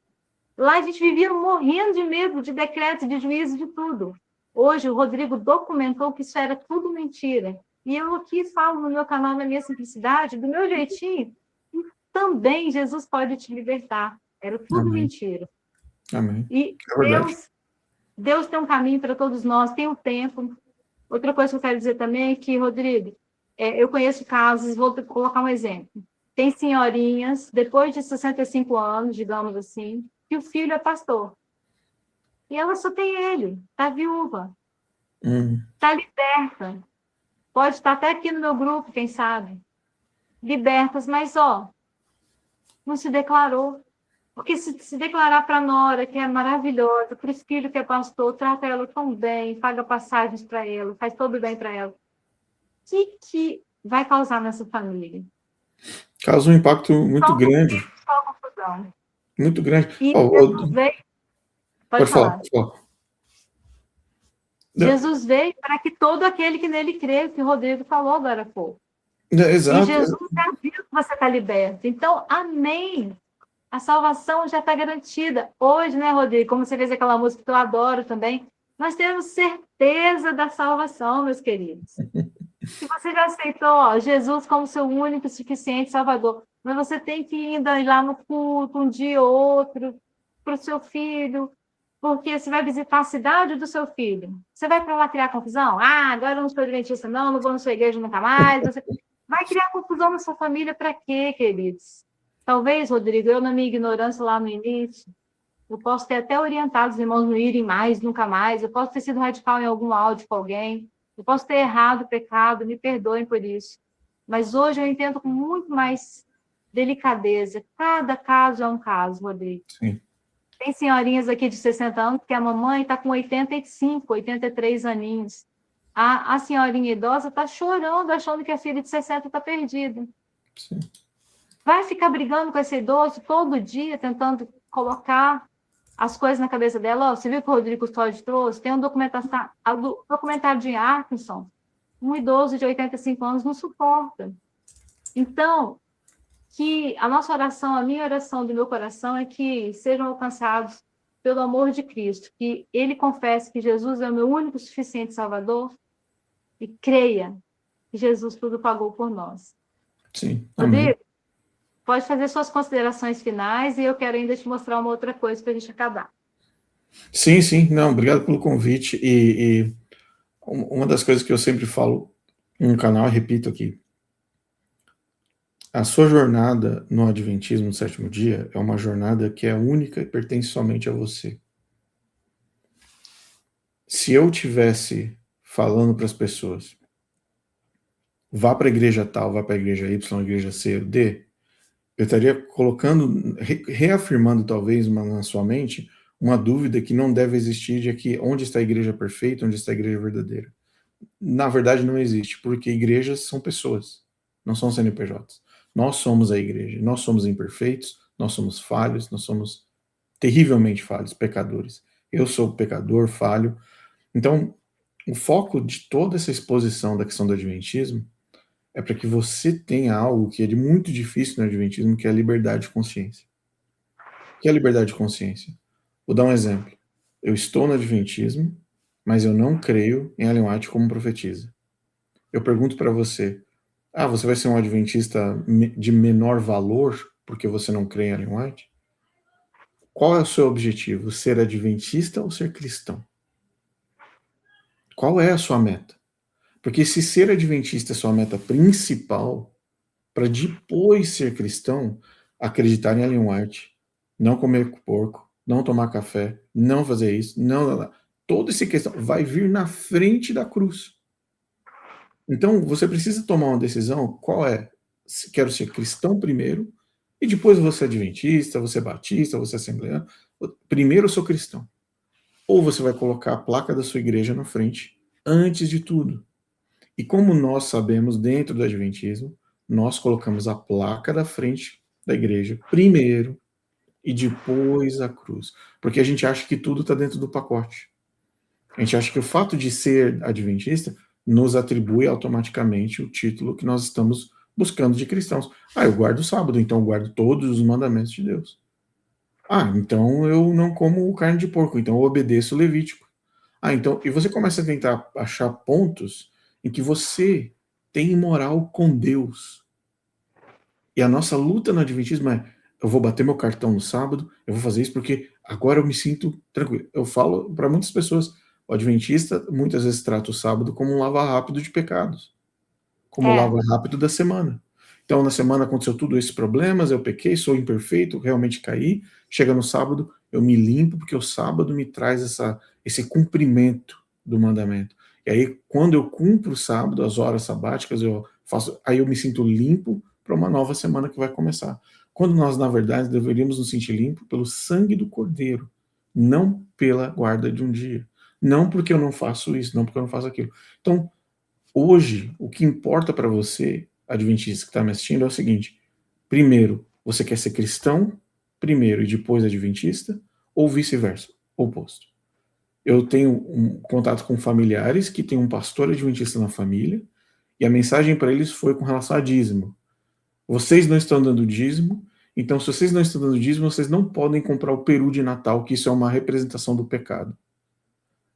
Lá a gente vivia morrendo de medo de decreto, de juízo, de tudo. Hoje, o Rodrigo documentou que isso era tudo mentira. E eu aqui falo no meu canal, na minha simplicidade, do meu jeitinho, e também Jesus pode te libertar. Era tudo Amém. mentira. Amém. E É Deus tem um caminho para todos nós, tem um tempo. Outra coisa que eu quero dizer também é que, Rodrigo, eu conheço casos, vou colocar um exemplo. Tem senhorinhas, depois de 65 anos, digamos assim, que o filho é pastor. E ela só tem ele, está viúva, está liberta. Pode estar até aqui no meu grupo, quem sabe. Libertas, mas, não se declarou. Porque se declarar para a nora, que é maravilhosa, para o filho que é pastor, trata ela tão bem, paga passagens para ela, faz todo bem para ela. O que vai causar nessa família? Causa um impacto muito grande. Só confusão. Muito grande. E Jesus veio... Pode falar. Jesus veio para que todo aquele que nele crê, que o Rodrigo falou agora há pouco. Exato. E Jesus já viu que você está liberto. Então, amém. A salvação já está garantida. Hoje, né, Rodrigo? Como você fez aquela música que eu adoro também, nós temos certeza da salvação, meus queridos. Se você já aceitou Jesus como seu único e suficiente Salvador, mas você tem que ir lá no culto um dia ou outro para o seu filho, porque você vai visitar a cidade do seu filho. Você vai para lá criar confusão? Agora eu não sou adventista, não vou na sua igreja nunca mais. Você vai criar confusão na sua família para quê, queridos? Talvez, Rodrigo, eu na minha ignorância lá no início, Eu posso ter até orientado os irmãos não irem mais, nunca mais. Eu posso ter sido radical em algum áudio com alguém. Eu posso ter errado, pecado, me perdoem por isso. Mas hoje eu entendo com muito mais delicadeza. Cada caso é um caso, Rodrigo. Sim. Tem senhorinhas aqui de 60 anos que a mamãe está com 85, 83 aninhos. A senhorinha idosa está chorando, achando que a filha de 60 está perdida. Sim. Vai ficar brigando com esse idoso todo dia, tentando colocar as coisas na cabeça dela. Você viu que o Rodrigo Custódio trouxe? Tem um documentário de Atkinson. Um idoso de 85 anos não suporta. Então, que a nossa oração, a minha oração do meu coração é que sejam alcançados pelo amor de Cristo, que ele confesse que Jesus é o meu único suficiente Salvador e creia que Jesus tudo pagou por nós. Sim. Rodrigo, pode fazer suas considerações finais e eu quero ainda te mostrar uma outra coisa para a gente acabar. Sim, sim. Não, obrigado pelo convite. E uma das coisas que eu sempre falo no canal, repito aqui, a sua jornada no Adventismo do Sétimo Dia é uma jornada que é única e pertence somente a você. Se eu tivesse falando para as pessoas, vá para a igreja tal, vá para a igreja Y, a igreja C ou D, eu estaria colocando, reafirmando talvez na sua mente, uma dúvida que não deve existir de que onde está a igreja perfeita, onde está a igreja verdadeira. Na verdade não existe, porque igrejas são pessoas, não são CNPJs. Nós somos a igreja, nós somos imperfeitos, nós somos falhos, nós somos terrivelmente falhos, pecadores. Eu sou pecador, falho. Então, o foco de toda essa exposição da questão do Adventismo é para que você tenha algo que é de muito difícil no Adventismo, que é a liberdade de consciência. O que é a liberdade de consciência? Vou dar um exemplo. Eu estou no Adventismo, mas eu não creio em Ellen White como profetiza. Eu pergunto para você, você vai ser um adventista de menor valor porque você não crê em Ellen White? Qual é o seu objetivo? Ser adventista ou ser cristão? Qual é a sua meta? Porque se ser adventista é sua meta principal, para depois ser cristão, acreditar em Ellen White, não comer porco, não tomar café, não fazer isso, não. Toda essa questão vai vir na frente da cruz. Então, você precisa tomar uma decisão, qual é? Quero ser cristão primeiro, e depois você é adventista, você é batista, você é assembleano. Primeiro eu sou cristão. Ou você vai colocar a placa da sua igreja na frente, antes de tudo. E como nós sabemos, dentro do adventismo, nós colocamos a placa da frente da igreja primeiro, e depois a cruz. Porque a gente acha que tudo está dentro do pacote. A gente acha que o fato de ser adventista nos atribui automaticamente o título que nós estamos buscando de cristãos. Eu guardo o sábado, então eu guardo todos os mandamentos de Deus. Então eu não como carne de porco, então eu obedeço o Levítico. Então, e você começa a tentar achar pontos em que você tem moral com Deus. E a nossa luta no adventismo é, eu vou bater meu cartão no sábado, eu vou fazer isso porque agora eu me sinto tranquilo. Eu falo para muitas pessoas, o adventista muitas vezes trata o sábado como um lava rápido de pecados, como um lava rápido da semana. Então, na semana aconteceu tudo esses problemas, eu pequei, sou imperfeito, realmente caí. Chega no sábado, eu me limpo, porque o sábado me traz esse cumprimento do mandamento. E aí, quando eu cumpro o sábado, as horas sabáticas, aí eu me sinto limpo para uma nova semana que vai começar. Quando nós, na verdade, deveríamos nos sentir limpos pelo sangue do Cordeiro, não pela guarda de um dia. Não porque eu não faço isso, não porque eu não faço aquilo. Então, hoje, o que importa para você, adventista que está me assistindo, é o seguinte: primeiro, você quer ser cristão primeiro e depois adventista, ou vice-versa, oposto. Eu tenho um contato com familiares que têm um pastor adventista na família, e a mensagem para eles foi com relação a dízimo. Vocês não estão dando dízimo, então se vocês não estão dando dízimo, vocês não podem comprar o peru de Natal, que isso é uma representação do pecado.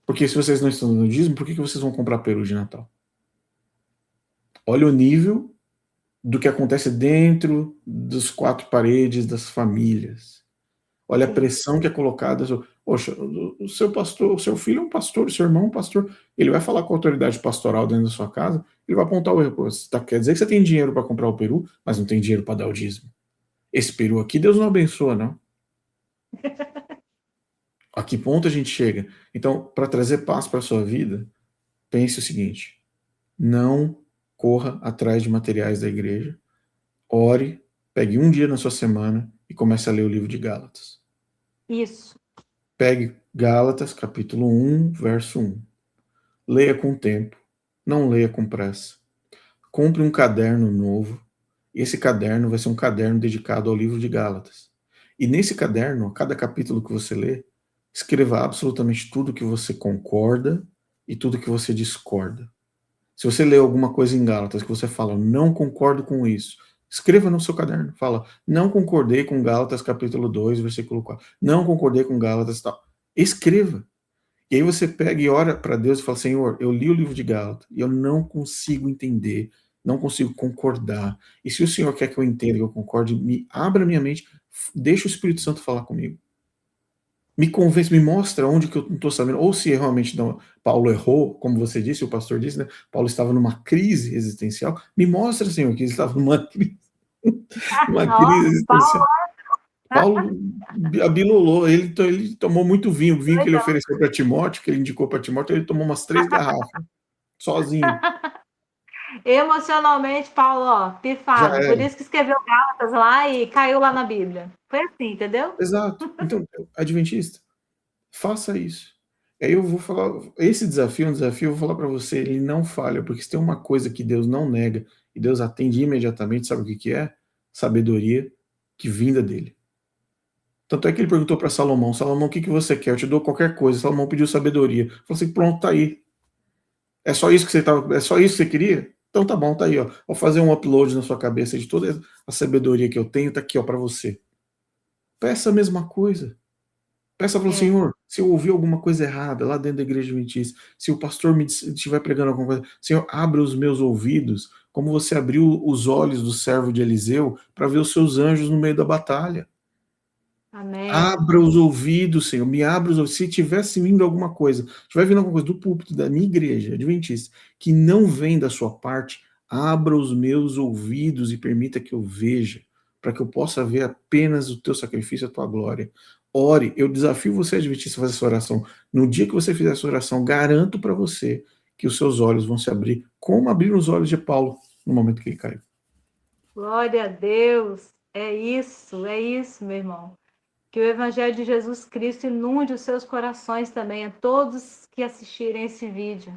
Porque se vocês não estão dando dízimo, por que vocês vão comprar peru de Natal? Olha o nível do que acontece dentro dos quatro paredes das famílias. Olha a pressão que é colocada. Poxa, o seu pastor, o seu filho é um pastor, o seu irmão é um pastor, ele vai falar com a autoridade pastoral dentro da sua casa, ele vai apontar o erro. Quer dizer que você tem dinheiro para comprar o peru, mas não tem dinheiro para dar o dízimo. Esse peru aqui Deus não abençoa, não. A que ponto a gente chega? Então, para trazer paz para a sua vida, pense o seguinte: não corra atrás de materiais da igreja, ore, pegue um dia na sua semana e comece a ler o livro de Gálatas. Isso. Pegue Gálatas, capítulo 1, verso 1. Leia com tempo, não leia com pressa. Compre um caderno novo. Esse caderno vai ser um caderno dedicado ao livro de Gálatas. E nesse caderno, a cada capítulo que você lê, escreva absolutamente tudo que você concorda e tudo que você discorda. Se você lê alguma coisa em Gálatas que você fala, não concordo com isso, escreva no seu caderno. Fala, não concordei com Gálatas capítulo 2, versículo 4. Não concordei com Gálatas tal. Escreva. E aí você pega e ora para Deus e fala, Senhor, eu li o livro de Gálatas e eu não consigo entender, não consigo concordar. E se o Senhor quer que eu entenda, que eu concorde, me abra minha mente, deixa o Espírito Santo falar comigo. Me convence, me mostra onde que eu não estou sabendo, ou se realmente não, Paulo errou, como você disse, o pastor disse, né? Paulo estava numa crise existencial. Me mostra, Senhor, que ele estava numa crise, existencial. Paulo abilolou, ele tomou muito vinho, o vinho que ele ofereceu para Timóteo, que ele indicou para Timóteo, ele tomou umas 3 garrafas, sozinho. Emocionalmente, Paulo, ó, pifado. Por isso que escreveu Gálatas lá e caiu lá na Bíblia. Foi assim, entendeu? Exato. Então, adventista, faça isso. Aí eu vou falar, esse desafio é um desafio, eu vou falar para você, ele não falha, porque se tem uma coisa que Deus não nega, e Deus atende imediatamente, sabe o que é? Sabedoria que vinda dele. Tanto é que ele perguntou para Salomão, Salomão, o que você quer? Eu te dou qualquer coisa. Salomão pediu sabedoria. Falou assim, pronto, tá aí. É só isso que você queria? Então tá bom, tá aí, ó. Vou fazer um upload na sua cabeça de toda a sabedoria que eu tenho, tá aqui, ó, para você. Peça a mesma coisa. Peça para o Senhor, se eu ouvir alguma coisa errada lá dentro da igreja adventista, se o pastor me estiver pregando alguma coisa, Senhor, abra os meus ouvidos, como você abriu os olhos do servo de Eliseu para ver os seus anjos no meio da batalha. Amém. Abra os ouvidos, Senhor, me abra os ouvidos. Se tivesse vindo alguma coisa, estiver vindo alguma coisa do púlpito da minha igreja adventista, que não vem da sua parte, abra os meus ouvidos e permita que eu veja, para que eu possa ver apenas o teu sacrifício, a tua glória. Ore, eu desafio você, adventista, a fazer essa oração. No dia que você fizer essa oração, garanto para você que os seus olhos vão se abrir, como abriram os olhos de Paulo no momento que ele caiu. Glória a Deus. É isso, meu irmão. Que o Evangelho de Jesus Cristo inunde os seus corações também, a todos que assistirem esse vídeo.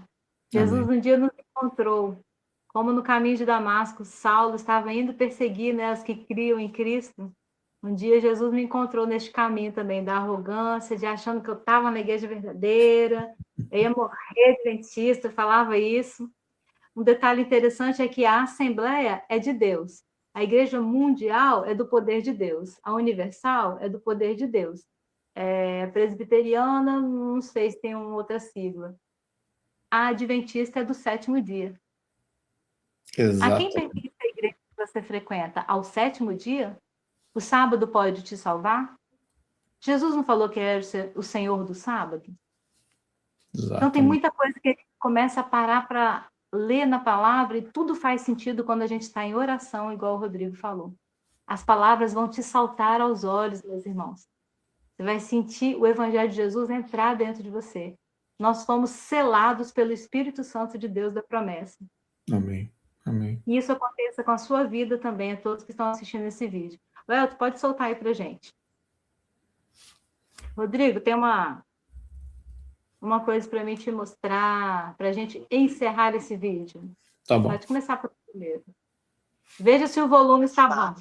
Jesus um dia nos encontrou, como no caminho de Damasco, Saulo estava indo perseguir, né, os que criam em Cristo. Um dia Jesus me encontrou neste caminho também, da arrogância, de achando que eu estava na igreja verdadeira, eu ia morrer adventista, falava isso. Um detalhe interessante é que a Assembleia é de Deus. A Igreja Mundial é do poder de Deus. A Universal é do poder de Deus. A Presbiteriana, não sei se tem uma outra sigla. A Adventista é do 7º dia. Exato. A quem pertence a igreja que você frequenta? Ao 7º dia? O sábado pode te salvar? Jesus não falou que era o Senhor do sábado? Exatamente. Então tem muita coisa que a gente começa a parar para ler na palavra e tudo faz sentido quando a gente está em oração, igual o Rodrigo falou. As palavras vão te saltar aos olhos, meus irmãos. Você vai sentir o Evangelho de Jesus entrar dentro de você. Nós fomos selados pelo Espírito Santo de Deus da promessa. Amém. Amém. E isso aconteça com a sua vida também, a todos que estão assistindo esse vídeo. Léo, tu pode soltar aí pra gente. Rodrigo, tem uma coisa para mim te mostrar, para a gente encerrar esse vídeo. Tá bom. Pode começar por primeiro. Veja se o volume está bom.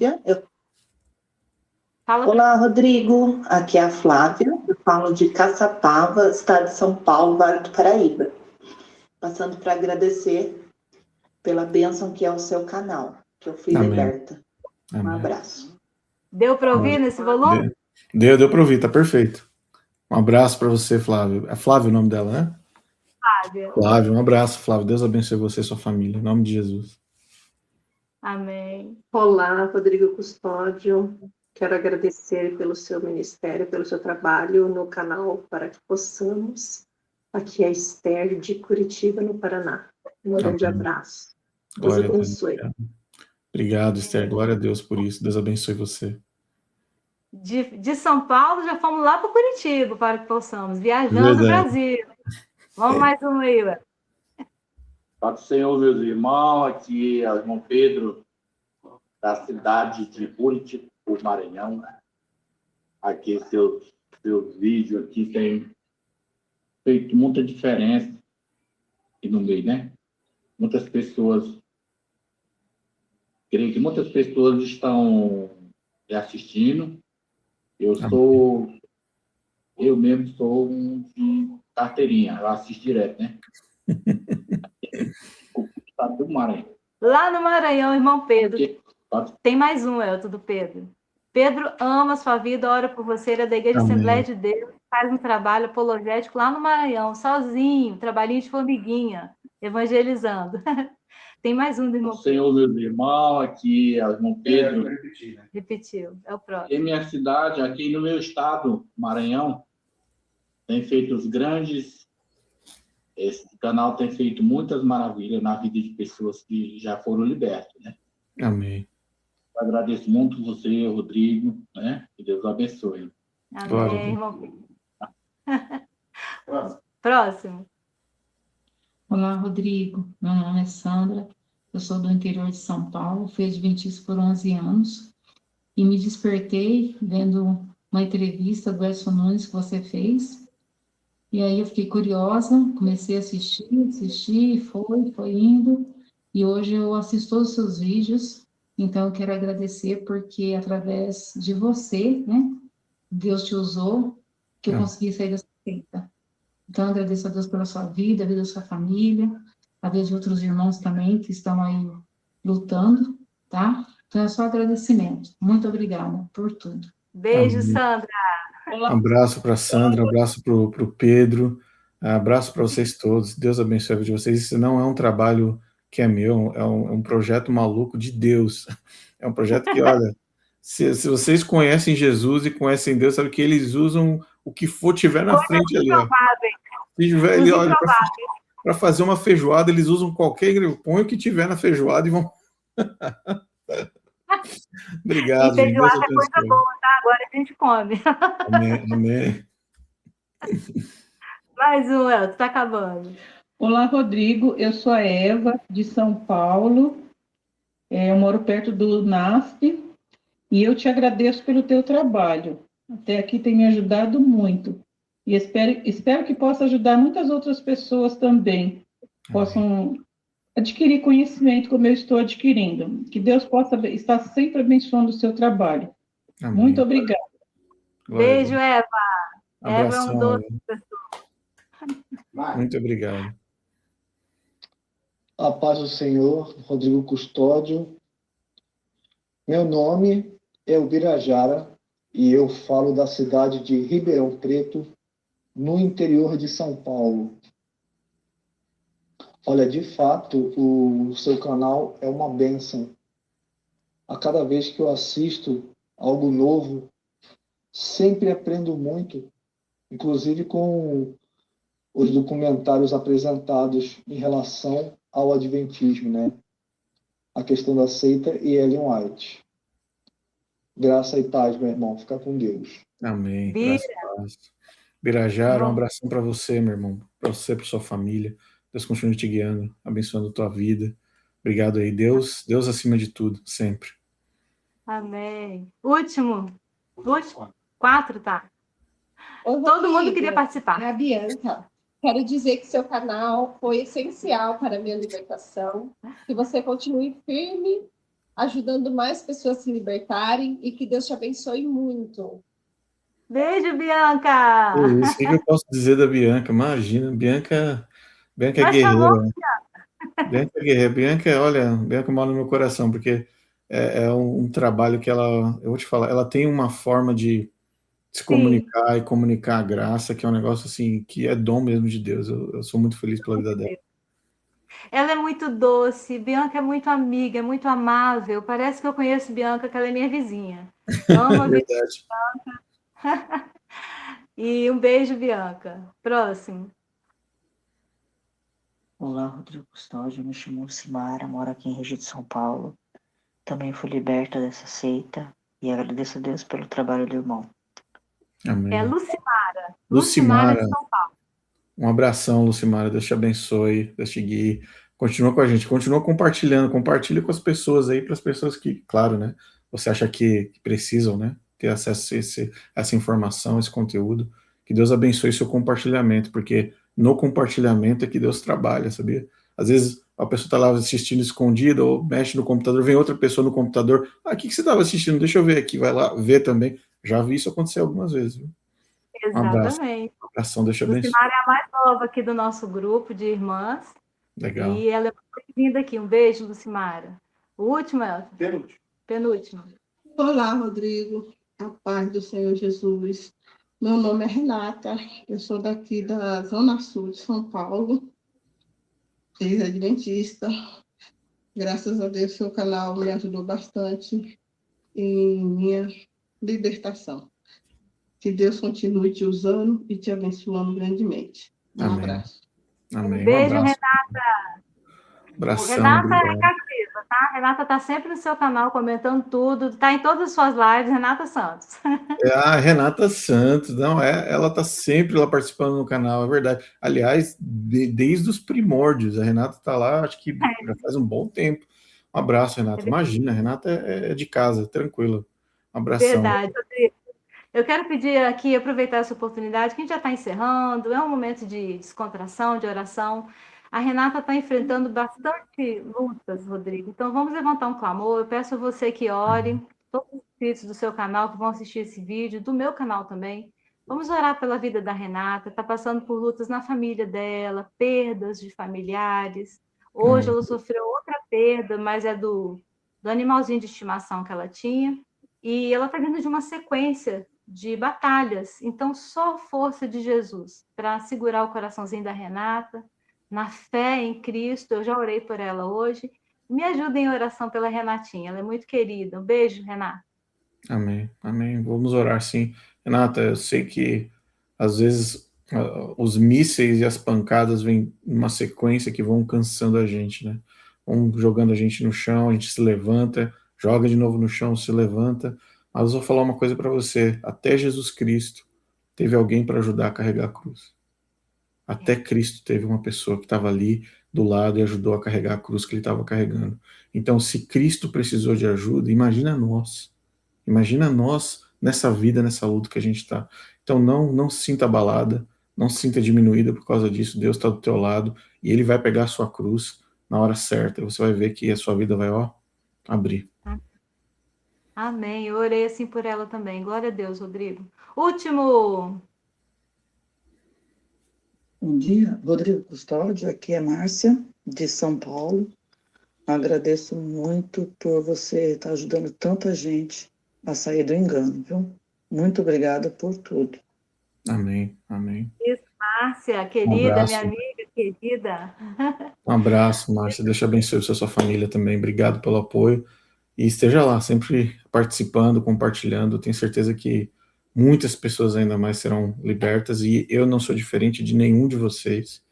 Olá, Rodrigo. Aqui é a Flávia. Eu falo de Caçapava, estado de São Paulo, Vale do Paraíba. Passando para agradecer pela bênção que é o seu canal, que eu fui liberta. Um abraço. Deu para ouvir nesse volume? Deu para ouvir, tá perfeito. Um abraço para você, Flávio. É Flávio o nome dela, né? Flávio, um abraço, Flávio. Deus abençoe você e sua família. Em nome de Jesus. Amém. Olá, Rodrigo Custódio. Quero agradecer pelo seu ministério, pelo seu trabalho no canal para que possamos. Aqui é a Esther de Curitiba, no Paraná. Um grande abraço. Deus abençoe. Obrigado, Esther. Glória a Deus por isso. Deus abençoe você. de São Paulo, já fomos lá para Curitiba, para que possamos. Viajando o Brasil. Vamos mais uma aí, Léo. Paz do Senhor, meus irmãos. Aqui é o irmão Pedro, da cidade de Curitiba, Maranhão. Aqui, seus vídeos aqui têm feito muita diferença aqui no meio, né? Muitas pessoas, creio que muitas pessoas estão assistindo. Eu mesmo sou um de carteirinha, eu assisto direto, né? O estado do Maranhão. Lá no Maranhão, irmão Pedro. Tem mais um, Elton, do Pedro. Pedro ama a sua vida, ora por você, ele é da Igreja Assembleia de Deus, faz um trabalho apologético lá no Maranhão, sozinho, trabalhinho de formiguinha, evangelizando. Tem mais um do irmão Pedro. Senhor, meus irmãos, aqui é o irmão Pedro. Repetiu, é o próximo. Em minha cidade, aqui no meu estado, Maranhão, tem feito os grandes... Esse canal tem feito muitas maravilhas na vida de pessoas que já foram libertas, né? Amém. Eu agradeço muito você, Rodrigo, né? Que Deus abençoe. Amém, irmão. Próximo. Olá, Rodrigo. Meu nome é Sandra. Eu sou do interior de São Paulo. Fui adventista por 11 anos. E me despertei vendo uma entrevista do Edson Nunes que você fez. E aí eu fiquei curiosa, comecei a assistir, foi indo. E hoje eu assisto todos os seus vídeos. Então, eu quero agradecer porque, através de você, né, Deus te usou, que eu consegui sair dessa seita. Então, eu agradeço a Deus pela sua vida, a vida da sua família, a vida de outros irmãos também que estão aí lutando, tá? Então, é só agradecimento. Muito obrigada por tudo. Beijo, Sandra. Um abraço para a Sandra, um abraço para o Pedro, um abraço para vocês todos. Deus abençoe a vida de vocês. Isso não é um trabalho que é meu, é um projeto maluco de Deus. É um projeto que, olha, se vocês conhecem Jesus e conhecem Deus, sabe que eles usam o que for tiver na frente ali. Ó. Se tiver ali, olha, para fazer uma feijoada, eles usam qualquer, põe o que tiver na feijoada e vão... Obrigado, e feijoada é coisa boa, tá? Agora a gente come. Amém, amém. Mais um, Elton, tá acabando. Olá, Rodrigo. Eu sou a Eva, de São Paulo. Eu moro perto do NASP. E eu te agradeço pelo teu trabalho. Até aqui tem me ajudado muito. E espero que possa ajudar muitas outras pessoas também. Possam adquirir conhecimento como eu estou adquirindo. Que Deus possa estar sempre abençoando o seu trabalho. Amém. Muito obrigada. Beijo, Eva. Abração, Eva é um doce pessoa. Muito obrigado. A paz do Senhor, Rodrigo Custódio. Meu nome é Ubirajara e eu falo da cidade de Ribeirão Preto, no interior de São Paulo. Olha, de fato, o seu canal é uma bênção. A cada vez que eu assisto algo novo, sempre aprendo muito, inclusive com os documentários apresentados em relação ao Adventismo, né? A questão da seita e Ellen White. Graça e paz, meu irmão. Fica com Deus. Amém. Graça e paz. Birajara, um abração para você, meu irmão. Para você, para sua família. Deus continue te guiando, abençoando a tua vida. Obrigado aí. Deus acima de tudo, sempre. Amém. Último. 4, tá? Todo mundo queria participar. A Bianca. Quero dizer que seu canal foi essencial para a minha libertação. Que você continue firme, ajudando mais pessoas a se libertarem e que Deus te abençoe muito. Beijo, Bianca! O que eu posso dizer da Bianca? Imagina, Bianca é guerreira. Bianca é guerreira. Bianca mora no meu coração, porque é um trabalho que ela, eu vou te falar, ela tem uma forma de se comunicar e comunicar a graça, que é um negócio assim, que é dom mesmo de Deus. Eu sou muito feliz pela vida dela. Ela é muito doce, Bianca é muito amiga, é muito amável. Parece que eu conheço Bianca, que ela é minha vizinha. Amo a Bianca. E um beijo, Bianca. Próximo. Olá, Rodrigo Custódio. Me chamo Simara, moro aqui em Regis de São Paulo. Também fui liberta dessa seita E agradeço a Deus pelo trabalho do irmão. Amém. É Lucimara. Lucimara de São Paulo. Um abração, Lucimara. Deus te abençoe, Deus te guie. Continua com a gente, continua compartilhando, compartilha com as pessoas aí, para as pessoas que, claro, né, você acha que precisam, né, ter acesso a essa informação, esse conteúdo. Que Deus abençoe seu compartilhamento, porque no compartilhamento é que Deus trabalha, sabia? Às vezes a pessoa está lá assistindo escondida ou mexe no computador, vem outra pessoa no computador, o que você estava assistindo? Deixa eu ver aqui, vai lá ver também. Já vi isso acontecer algumas vezes, viu? Exatamente. Um abração, deixa eu abençoe. Lucimara é a mais nova aqui do nosso grupo de irmãs. Legal. E ela é muito bem-vinda aqui. Um beijo, Lucimara. O último, Elton? Penúltimo. Olá, Rodrigo. A paz do Senhor Jesus. Meu nome é Renata. Eu sou daqui da Zona Sul de São Paulo. Ex-adventista. Graças a Deus, seu canal me ajudou bastante em minha libertação. Que Deus continue te usando e te abençoando grandemente. Um abraço. Amém. Beijo, abraço. Renata. Abração, Renata obrigado. é cativa, tá? Renata tá sempre no seu canal comentando tudo, tá em todas as suas lives, Renata Santos. É a Renata Santos, não é? Ela tá sempre lá participando no canal, é verdade. Aliás, desde os primórdios, a Renata tá lá, acho que já faz um bom tempo. Um abraço, Renata. Imagina, a Renata é de casa, tranquila. Um abração. Verdade. Eu quero pedir aqui, aproveitar essa oportunidade, que a gente já está encerrando, é um momento de descontração, de oração. A Renata está enfrentando bastante lutas, Rodrigo. Então, vamos levantar um clamor. Eu peço a você que ore, todos os inscritos do seu canal que vão assistir esse vídeo, do meu canal também. Vamos orar pela vida da Renata. Está passando por lutas na família dela, perdas de familiares. Hoje ela sofreu outra perda, mas é do animalzinho de estimação que ela tinha. E ela está vindo de uma sequência de batalhas. Então, só a força de Jesus para segurar o coraçãozinho da Renata, na fé em Cristo. Eu já orei por ela hoje. Me ajuda em oração pela Renatinha, ela é muito querida. Um beijo, Renata. Amém, amém. Vamos orar, sim. Renata, eu sei que às vezes os mísseis e as pancadas vêm numa sequência que vão cansando a gente, né? Vão jogando a gente no chão, a gente se levanta, joga de novo no chão, se levanta. Mas eu vou falar uma coisa para você. Até Jesus Cristo teve alguém para ajudar a carregar a cruz. Até Cristo teve uma pessoa que estava ali do lado e ajudou a carregar a cruz que ele estava carregando. Então, se Cristo precisou de ajuda, imagina nós. Imagina nós nessa vida, nessa luta que a gente está. Então, não se sinta abalada, não se sinta diminuída por causa disso. Deus está do teu lado e Ele vai pegar a sua cruz na hora certa. Você vai ver que a sua vida vai, abrir. Amém. Eu orei assim por ela também. Glória a Deus, Rodrigo. Último. Bom dia, Rodrigo Custódio. Aqui é Márcia, de São Paulo. Agradeço muito por você estar ajudando tanta gente a sair do engano, viu? Muito obrigada por tudo. Amém, amém. Isso, Márcia, querida, minha amiga querida. Um abraço, Márcia. Deus te abençoe a sua família também. Obrigado pelo apoio. E esteja lá, sempre participando, compartilhando. Tenho certeza que muitas pessoas ainda mais serão libertas. E eu não sou diferente de nenhum de vocês.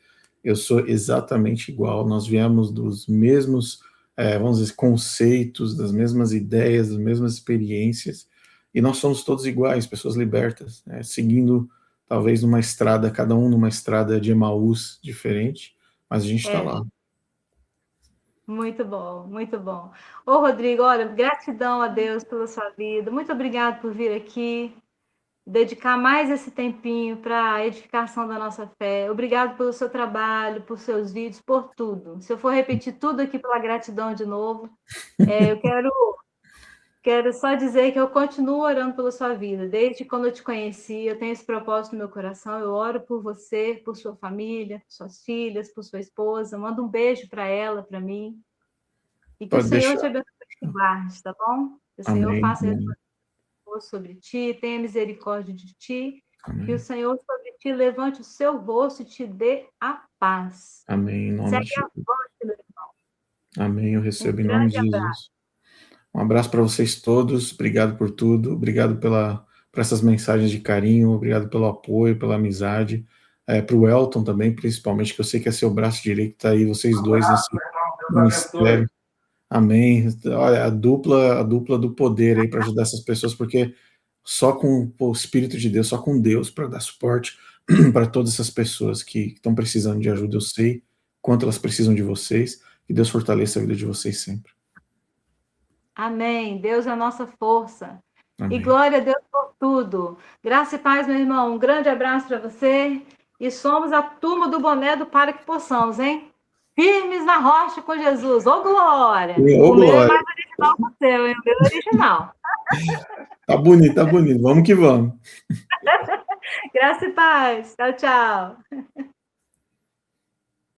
Eu sou exatamente igual. Nós viemos dos mesmos, vamos dizer, conceitos, das mesmas ideias, das mesmas experiências. E nós somos todos iguais, pessoas libertas, seguindo talvez numa estrada, cada um numa estrada de Emaús diferente, mas a gente está lá. Muito bom, muito bom. Ô, Rodrigo, olha, gratidão a Deus pela sua vida. Muito obrigado por vir aqui, dedicar mais esse tempinho para a edificação da nossa fé. Obrigado pelo seu trabalho, por seus vídeos, por tudo. Se eu for repetir tudo aqui pela gratidão de novo, eu quero só dizer que eu continuo orando pela sua vida. Desde quando eu te conheci, eu tenho esse propósito no meu coração. Eu oro por você, por sua família, por suas filhas, por sua esposa. Mando um beijo para ela, para mim. E que o Senhor te abençoe e te guarde, tá bom? Que o Senhor faça isso sobre ti, tenha misericórdia de ti. Amém. Que o Senhor sobre ti levante o seu rosto e te dê a paz. Amém. Em nome Segue de Jesus. avante, meu irmão. Amém. Eu recebo em nome de Jesus. Um abraço para vocês todos, obrigado por tudo, obrigado por essas mensagens de carinho, obrigado pelo apoio, pela amizade, para o Elton também, principalmente, que eu sei que é seu braço direito, tá aí vocês dois nesse ministério. Amém. Olha, a dupla do poder aí para ajudar essas pessoas, porque só com o Espírito de Deus, só com Deus para dar suporte para todas essas pessoas que estão precisando de ajuda. Eu sei quanto elas precisam de vocês, que Deus fortaleça a vida de vocês sempre. Amém. Deus é a nossa força. Amém. E glória a Deus por tudo. Graça e paz, meu irmão. Um grande abraço para você. E somos a turma do boné do Para Que Possamos, hein? Firmes na rocha com Jesus. Ô, glória! Ô, o glória. meu é mais original que o seu, hein? O meu é original. Tá bonito, tá bonito. Vamos que vamos. Graça e paz. Tchau, tchau.